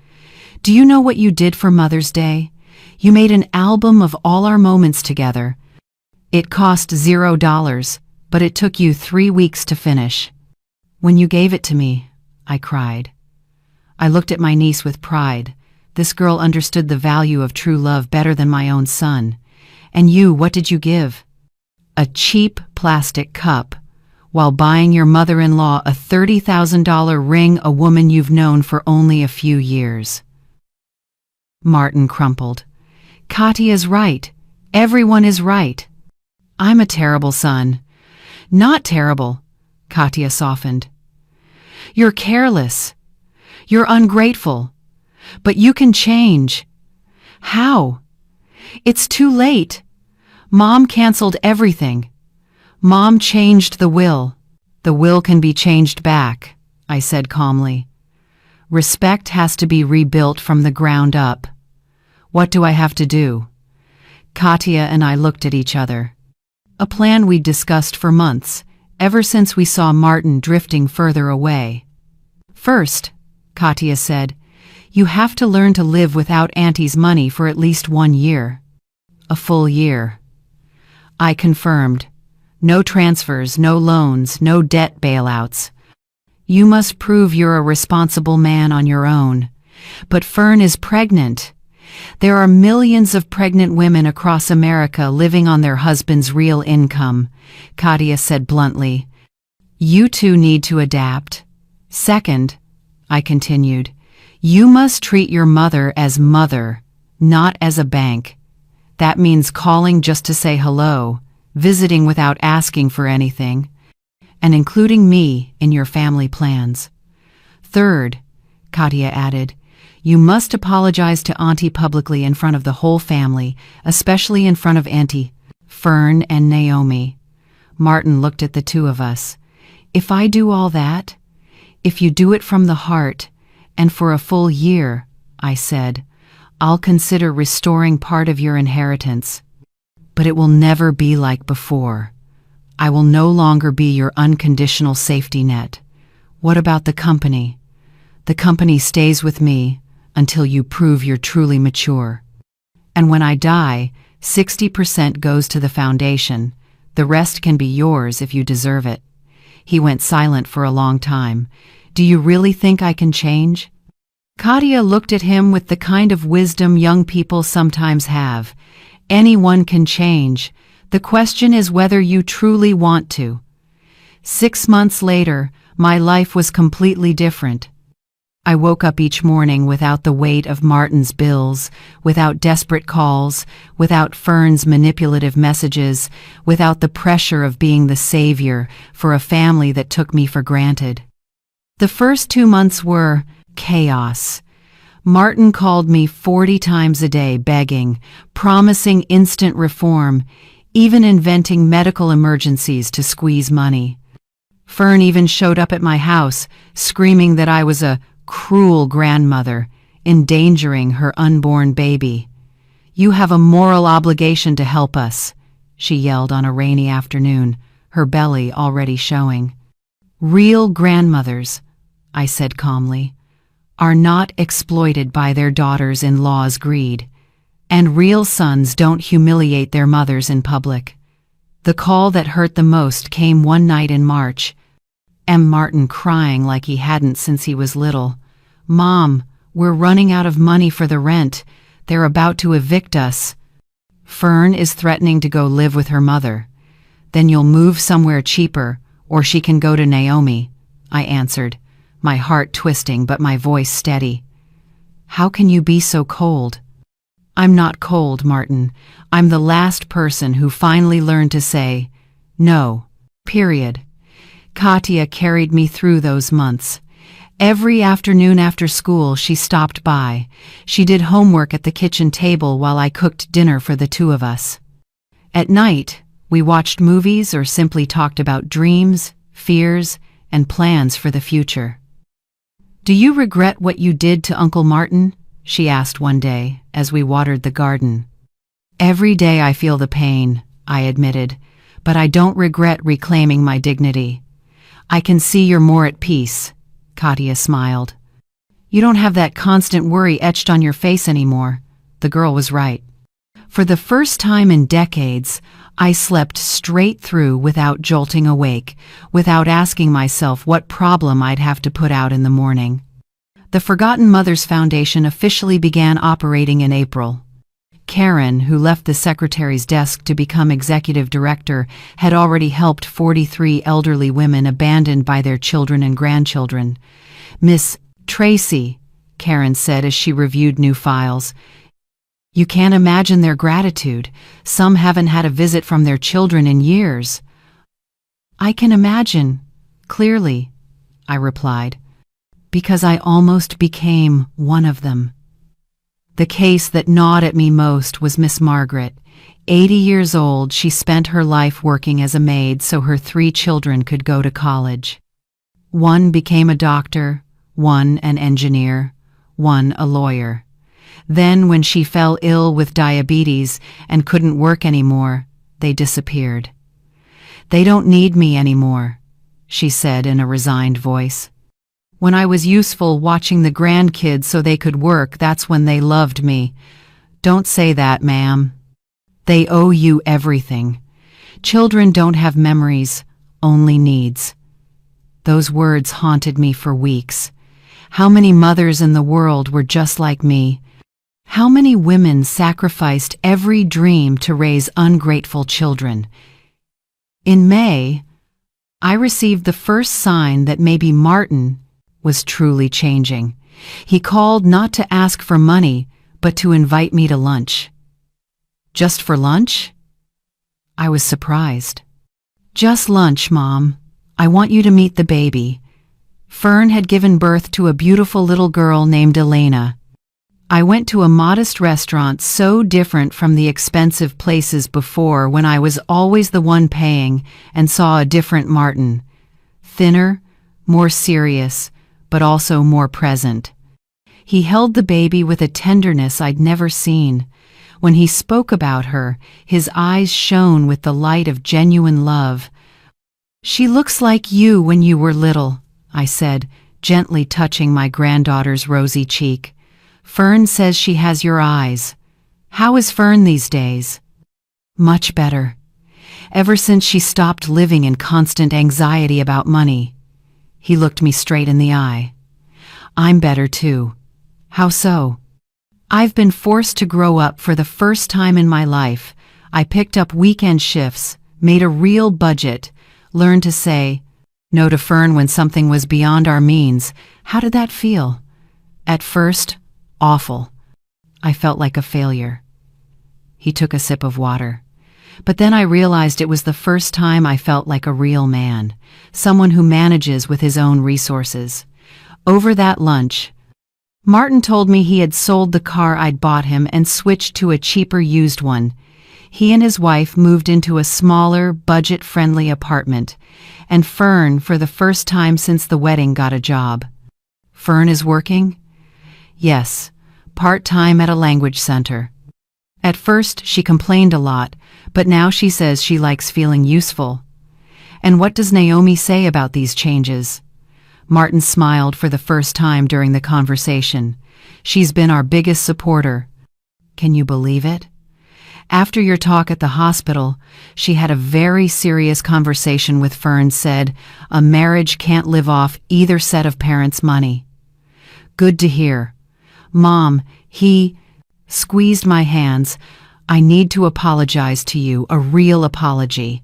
do you know what you did for Mother's Day? You made an album of all our moments together. It cost $0, but it took you 3 weeks to finish. When you gave it to me, I cried. I looked at my niece with pride. This girl understood the value of true love better than my own son. And you, what did you give? A cheap plastic cup, while buying your mother-in-law a $30,000 ring, a woman you've known for only a few years. Martin crumpled. Katia's right. Everyone is right. I'm a terrible son. Not terrible, Katia softened. You're careless. You're ungrateful. But you can change. How? It's too late. Mom canceled everything. Mom changed the will. The will can be changed back, I said calmly. Respect has to be rebuilt from the ground up. What do I have to do? Katia and I looked at each other. a plan we'd discussed for months, ever since we saw Martin drifting further away. First, Katya said, you have to learn to live without Auntie's money for at least 1 year. A full year. I confirmed. No transfers, no loans, no debt bailouts. You must prove you're a responsible man on your own. But Fern is pregnant. There are millions of pregnant women across America living on their husband's real income, Katya said bluntly. You two need to adapt. Second, I continued, you must treat your mother as mother, not as a bank. That means calling just to say hello, visiting without asking for anything, and including me in your family plans. Third, Katya added, you must apologize to Auntie publicly in front of the whole family, especially in front of Auntie, Fern, and Naomi. Martin looked at the two of us. If I do all that, if you do it from the heart, and for a full year, I said, I'll consider restoring part of your inheritance. But it will never be like before. I will no longer be your unconditional safety net. What about the company? The company stays with me until you prove you're truly mature. And when I die, 60% goes to the foundation. The rest can be yours if you deserve it. He went silent for a long time. Do you really think I can change? Katya looked at him with the kind of wisdom young people sometimes have. Anyone can change. The question is whether you truly want to. 6 months later, my life was completely different. I woke up each morning without the weight of Martin's bills, without desperate calls, without Fern's manipulative messages, without the pressure of being the savior for a family that took me for granted. The first 2 months were chaos. Martin called me 40 times a day begging, promising instant reform, even inventing medical emergencies to squeeze money. Fern even showed up at my house, screaming that I was a cruel grandmother, endangering her unborn baby. You have a moral obligation to help us, she yelled on a rainy afternoon, her belly already showing. Real grandmothers, I said calmly, are not exploited by their daughters-in-law's greed, and real sons don't humiliate their mothers in public. The call that hurt the most came one night in March. Martin crying like he hadn't since he was little. Mom, we're running out of money for the rent. They're about to evict us. Fern is threatening to go live with her mother. Then you'll move somewhere cheaper, or she can go to Naomi, I answered, my heart twisting but my voice steady. How can you be so cold? I'm not cold, Martin. I'm the last person who finally learned to say, no, period. Katya carried me through those months. Every afternoon after school she stopped by. She did homework at the kitchen table while I cooked dinner for the two of us. At night, we watched movies or simply talked about dreams, fears, and plans for the future. Do you regret what you did to Uncle Martin? She asked one day as we watered the garden. Every day I feel the pain, I admitted, but I don't regret reclaiming my dignity. I can see you're more at peace, Katya smiled. You don't have that constant worry etched on your face anymore. The girl was right. For the first time in decades, I slept straight through without jolting awake, without asking myself what problem I'd have to put out in the morning. The Forgotten Mothers Foundation officially began operating in April. Karen, who left the secretary's desk to become executive director, had already helped 43 elderly women abandoned by their children and grandchildren. Miss Tracy, Karen said as she reviewed new files, you can't imagine their gratitude. Some haven't had a visit from their children in years. I can imagine, clearly, I replied, because I almost became one of them. The case that gnawed at me most was Miss Margaret. 80 years old, she spent her life working as a maid so her 3 children could go to college. One became a doctor, one an engineer, one a lawyer. Then, when she fell ill with diabetes and couldn't work anymore, they disappeared. "They don't need me anymore," she said in a resigned voice. "When I was useful watching the grandkids so they could work, that's when they loved me." "Don't say that, ma'am. They owe you everything. Children don't have memories, only needs." Those words haunted me for weeks. How many mothers in the world were just like me? How many women sacrificed every dream to raise ungrateful children? In May, I received the first sign that maybe Martin was truly changing. He called not to ask for money, but to invite me to lunch. "Just for lunch?" I was surprised. "Just lunch, Mom. I want you to meet the baby." Fern had given birth to a beautiful little girl named Elena. I went to a modest restaurant so different from the expensive places before, when I was always the one paying, and saw a different Martin. Thinner, more serious, but also more present. He held the baby with a tenderness I'd never seen. When he spoke about her, his eyes shone with the light of genuine love. "She looks like you when you were little," I said, gently touching my granddaughter's rosy cheek. "Fern says she has your eyes." "How is Fern these days?" "Much better. Ever since she stopped living in constant anxiety about money." He looked me straight in the eye. "I'm better too." "How so?" "I've been forced to grow up for the first time in my life. I picked up weekend shifts, made a real budget, learned to say no to Fern when something was beyond our means." "How did that feel?" "At first, awful. I felt like a failure." He took a sip of water. "But then I realized it was the first time I felt like a real man, someone who manages with his own resources." Over that lunch, Martin told me he had sold the car I'd bought him and switched to a cheaper used one. He and his wife moved into a smaller, budget-friendly apartment, and Fern, for the first time since the wedding, got a job. "Fern is working?" "Yes, part-time at a language center. At first, she complained a lot, but now she says she likes feeling useful." "And what does Naomi say about these changes?" Martin smiled for the first time during the conversation. "She's been our biggest supporter." "Can you believe it? After your talk at the hospital, she had a very serious conversation with Fern, said a marriage can't live off either set of parents' money." "Good to hear. Mom," he squeezed my hands, "I need to apologize to you, a real apology."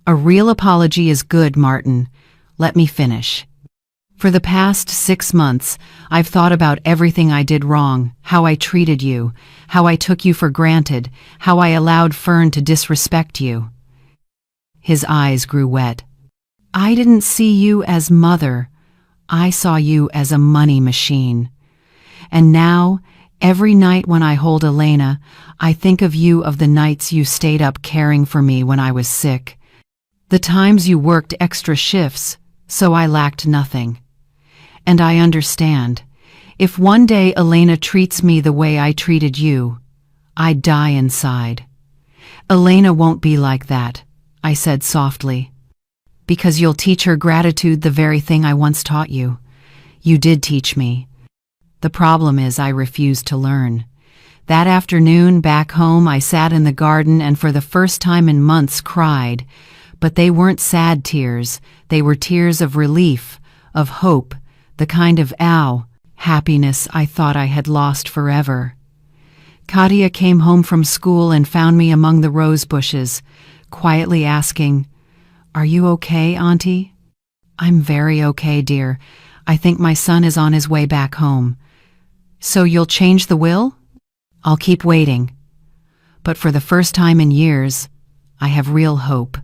"A real apology is good, Martin. Let me finish. For the past 6 months, I've thought about everything I did wrong, how I treated you, how I took you for granted, how I allowed Fern to disrespect you." His eyes grew wet. "I didn't see you as mother. I saw you as a money machine. And now, every night when I hold Elena, I think of you, of the nights you stayed up caring for me when I was sick. The times you worked extra shifts, so I lacked nothing. And I understand. If one day Elena treats me the way I treated you, I'd die inside." "Elena won't be like that," I said softly. "Because you'll teach her gratitude, the very thing I once taught you. You did teach me. The problem is I refused to learn." That afternoon, back home, I sat in the garden and for the first time in months cried. But they weren't sad tears. They were tears of relief, of hope, the kind of happiness I thought I had lost forever. Katia came home from school and found me among the rose bushes, quietly asking, "Are you okay, Auntie?" "I'm very okay, dear. I think my son is on his way back home." "So you'll change the will?" "I'll keep waiting. But for the first time in years, I have real hope."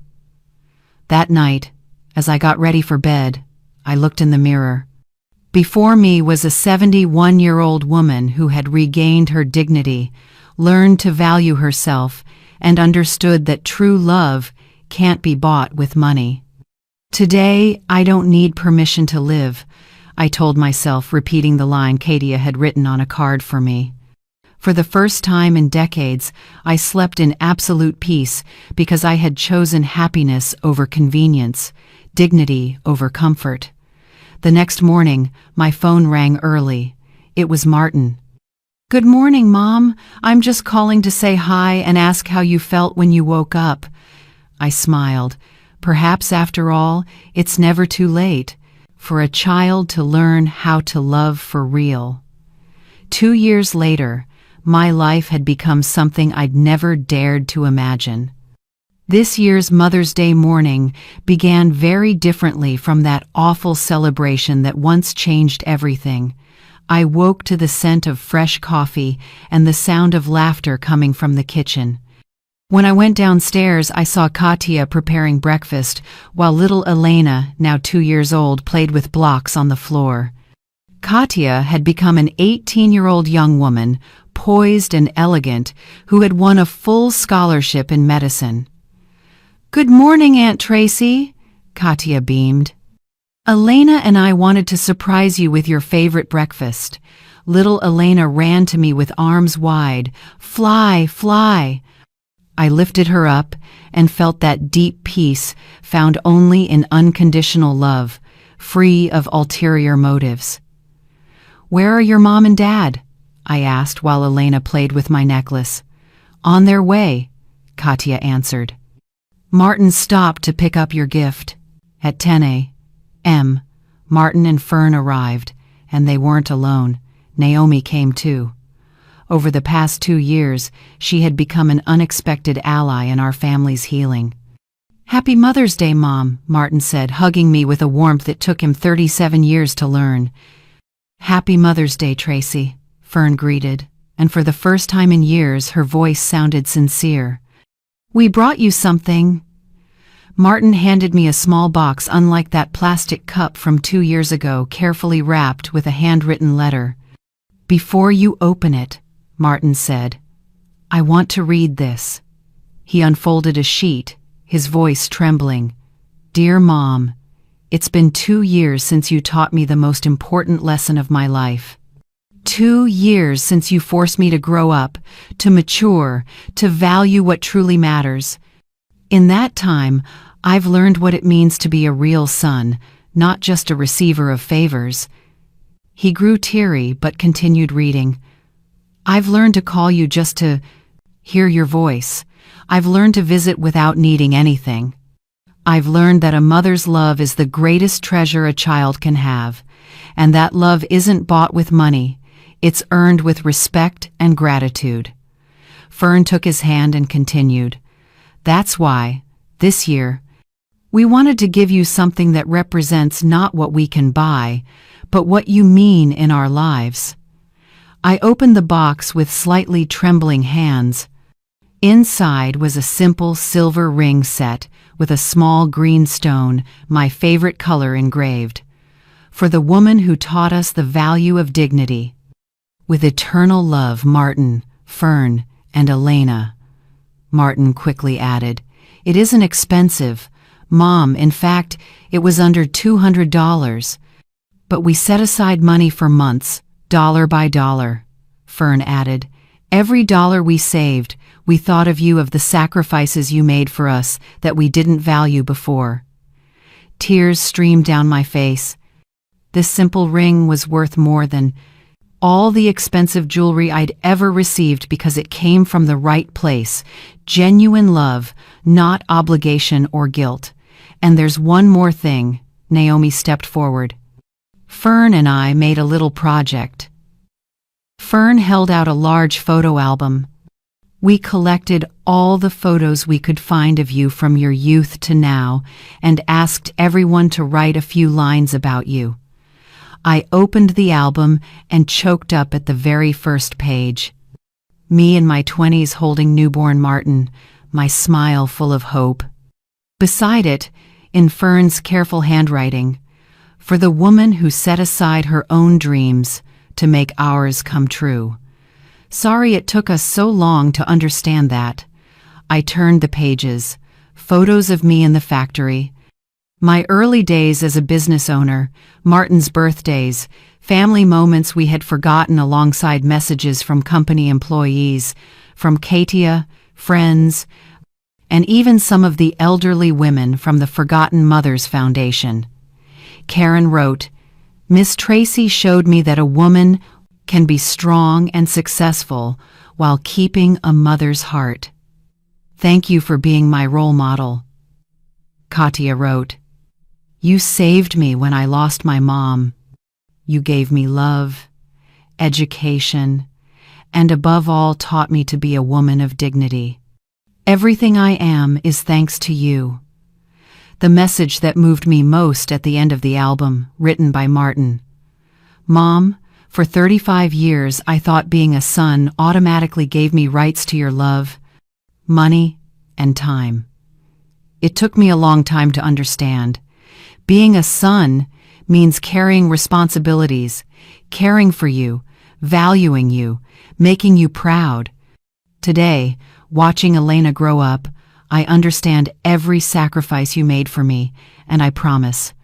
That night, as I got ready for bed, I looked in the mirror. Before me was a 71-year-old woman who had regained her dignity, learned to value herself, and understood that true love can't be bought with money. "Today, I don't need permission to live," I told myself, repeating the line Katia had written on a card for me. For the first time in decades, I slept in absolute peace because I had chosen happiness over convenience, dignity over comfort. The next morning, my phone rang early. It was Martin. "Good morning, Mom. I'm just calling to say hi and ask how you felt when you woke up." I smiled. Perhaps after all, it's never too late for a child to learn how to love for real. 2 years later, my life had become something I'd never dared to imagine. This year's Mother's Day morning began very differently from that awful celebration that once changed everything. I woke to the scent of fresh coffee and the sound of laughter coming from the kitchen. When I went downstairs, I saw Katya preparing breakfast, while little Elena, now 2 years old, played with blocks on the floor. Katya had become an 18-year-old young woman, poised and elegant, who had won a full scholarship in medicine. "Good morning, Aunt Tracy," Katya beamed. "Elena and I wanted to surprise you with your favorite breakfast." Little Elena ran to me with arms wide. "Fly, fly." I lifted her up and felt that deep peace found only in unconditional love, free of ulterior motives. "Where are your mom and dad?" I asked while Elena played with my necklace. "On their way," Katya answered. "Martin stopped to pick up your gift." At 10 a.m., Martin and Fern arrived, and they weren't alone. Naomi came too. Over the past 2 years, she had become an unexpected ally in our family's healing. "Happy Mother's Day, Mom," Martin said, hugging me with a warmth that took him 37 years to learn. "Happy Mother's Day, Tracy," Fern greeted, and for the first time in years her voice sounded sincere. "We brought you something." Martin handed me a small box unlike that plastic cup from 2 years ago, carefully wrapped with a handwritten letter. "Before you open it," Martin said, "I want to read this." He unfolded a sheet, his voice trembling. "Dear Mom, it's been 2 years since you taught me the most important lesson of my life. 2 years since you forced me to grow up, to mature, to value what truly matters. In that time, I've learned what it means to be a real son, not just a receiver of favors." He grew teary but continued reading. "I've learned to call you just to hear your voice. I've learned to visit without needing anything. I've learned that a mother's love is the greatest treasure a child can have, and that love isn't bought with money. It's earned with respect and gratitude." Fern took his hand and continued. "That's why, this year, we wanted to give you something that represents not what we can buy, but what you mean in our lives." I opened the box with slightly trembling hands. Inside was a simple silver ring set with a small green stone, my favorite color, engraved. "For the woman who taught us the value of dignity. With eternal love, Martin, Fern, and Elena." Martin quickly added, "It isn't expensive, Mom. In fact, it was under $200. But we set aside money for months, dollar by dollar." Fern added, "Every dollar we saved, we thought of you, of the sacrifices you made for us that we didn't value before." Tears streamed down my face. This simple ring was worth more than all the expensive jewelry I'd ever received because it came from the right place, genuine love, not obligation or guilt. "And there's one more thing," Naomi stepped forward. "Fern and I made a little project." Fern held out a large photo album. "We collected all the photos we could find of you from your youth to now and asked everyone to write a few lines about you." I opened the album and choked up at the very first page. Me in my 20s holding newborn Martin, my smile full of hope. Beside it, in Fern's careful handwriting, "For the woman who set aside her own dreams to make ours come true." Sorry it took us so long to understand that. I turned the pages, photos of me in the factory, My early days as a business owner, Martin's birthdays, family moments we had forgotten alongside messages from company employees, from Katia, friends, and even some of the elderly women from the Forgotten Mothers Foundation. Karen wrote, "Miss Tracy showed me that a woman can be strong and successful while keeping a mother's heart. Thank you for being my role model." Katia wrote, "You saved me when I lost my mom. You gave me love, education, and above all taught me to be a woman of dignity. Everything I am is thanks to you." The message that moved me most at the end of the album, written by Martin. "Mom, for 35 years I thought being a son automatically gave me rights to your love, money, and time. It took me a long time to understand. Being a son means carrying responsibilities, caring for you, valuing you, making you proud. Today, watching Elena grow up, I understand every sacrifice you made for me, and I promise,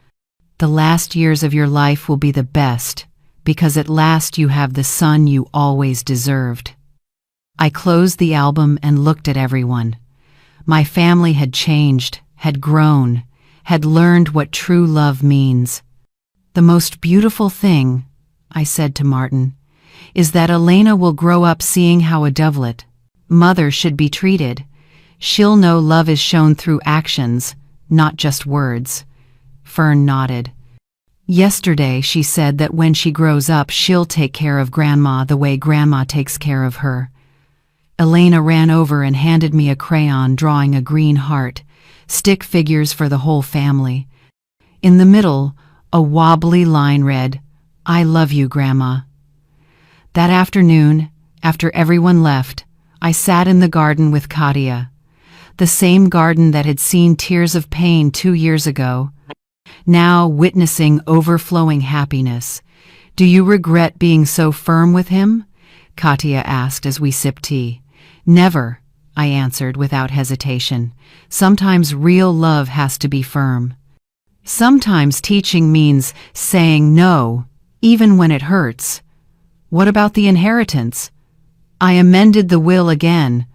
the last years of your life will be the best, because at last you have the son you always deserved." I closed the album and looked at everyone. My family had changed, had grown, had learned what true love means. "The most beautiful thing," I said to Martin, "is that Elena will grow up seeing how a dovelet, mother, should be treated. She'll know love is shown through actions, not just words." Fern nodded. "Yesterday she said that when she grows up she'll take care of Grandma the way Grandma takes care of her." Elena ran over and handed me a crayon drawing a green heart, stick figures for the whole family. In the middle, a wobbly line read, "I love you, Grandma." That afternoon, after everyone left, I sat in the garden with Katia, the same garden that had seen tears of pain 2 years ago, now witnessing overflowing happiness. "Do you regret being so firm with him?" Katia asked as we sipped tea. "Never," I answered without hesitation. "Sometimes real love has to be firm. Sometimes teaching means saying no, even when it hurts." "What about the inheritance?" I amended the will again.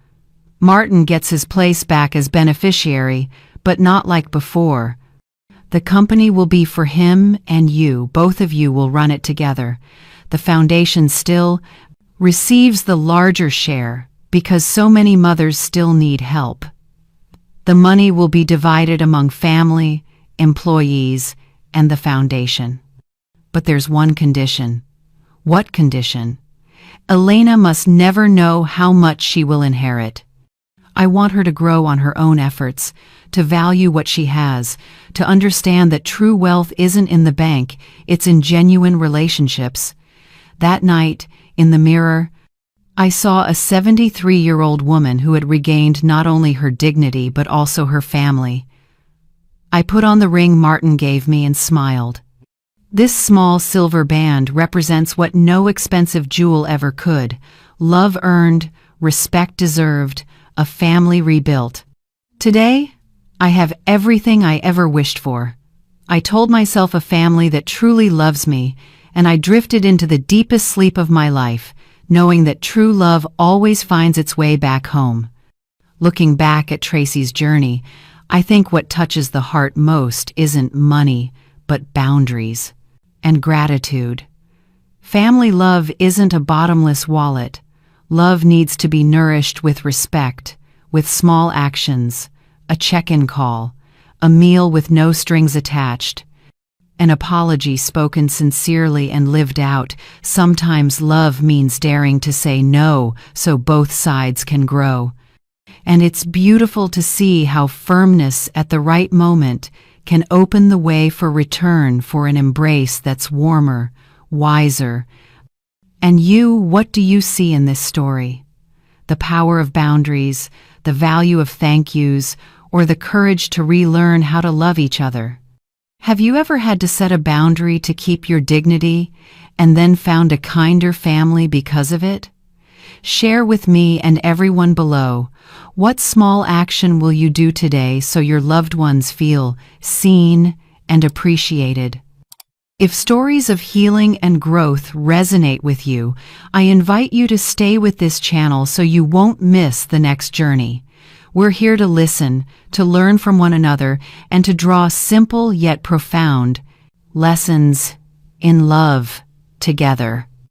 "Martin gets his place back as beneficiary, but not like before. The company will be for him and you. Both of you will run it together. The foundation still receives the larger share because so many mothers still need help. The money will be divided among family, employees, and the foundation. But there's one condition." "What condition?" "Elena must never know how much she will inherit. I want her to grow on her own efforts, to value what she has, to understand that true wealth isn't in the bank, it's in genuine relationships." That night, in the mirror, I saw a 73-year-old woman who had regained not only her dignity but also her family. I put on the ring Martin gave me and smiled. This small silver band represents what no expensive jewel ever could: love earned, respect deserved, a family rebuilt. Today, I have everything I ever wished for. I told myself a family that truly loves me, and I drifted into the deepest sleep of my life, knowing that true love always finds its way back home. Looking back at Tracy's journey, I think what touches the heart most isn't money, but boundaries and gratitude. Family love isn't a bottomless wallet. Love needs to be nourished with respect, with small actions, a check-in call, a meal with no strings attached, an apology spoken sincerely and lived out. Sometimes love means daring to say no so both sides can grow. And it's beautiful to see how firmness at the right moment can open the way for return, for an embrace that's warmer, wiser. And you, what do you see in this story? The power of boundaries, the value of thank yous, or the courage to relearn how to love each other? Have you ever had to set a boundary to keep your dignity and then found a kinder family because of it? Share with me and everyone below. What small action will you do today so your loved ones feel seen and appreciated? If stories of healing and growth resonate with you, I invite you to stay with this channel so you won't miss the next journey. We're here to listen, to learn from one another, and to draw simple yet profound lessons in love together.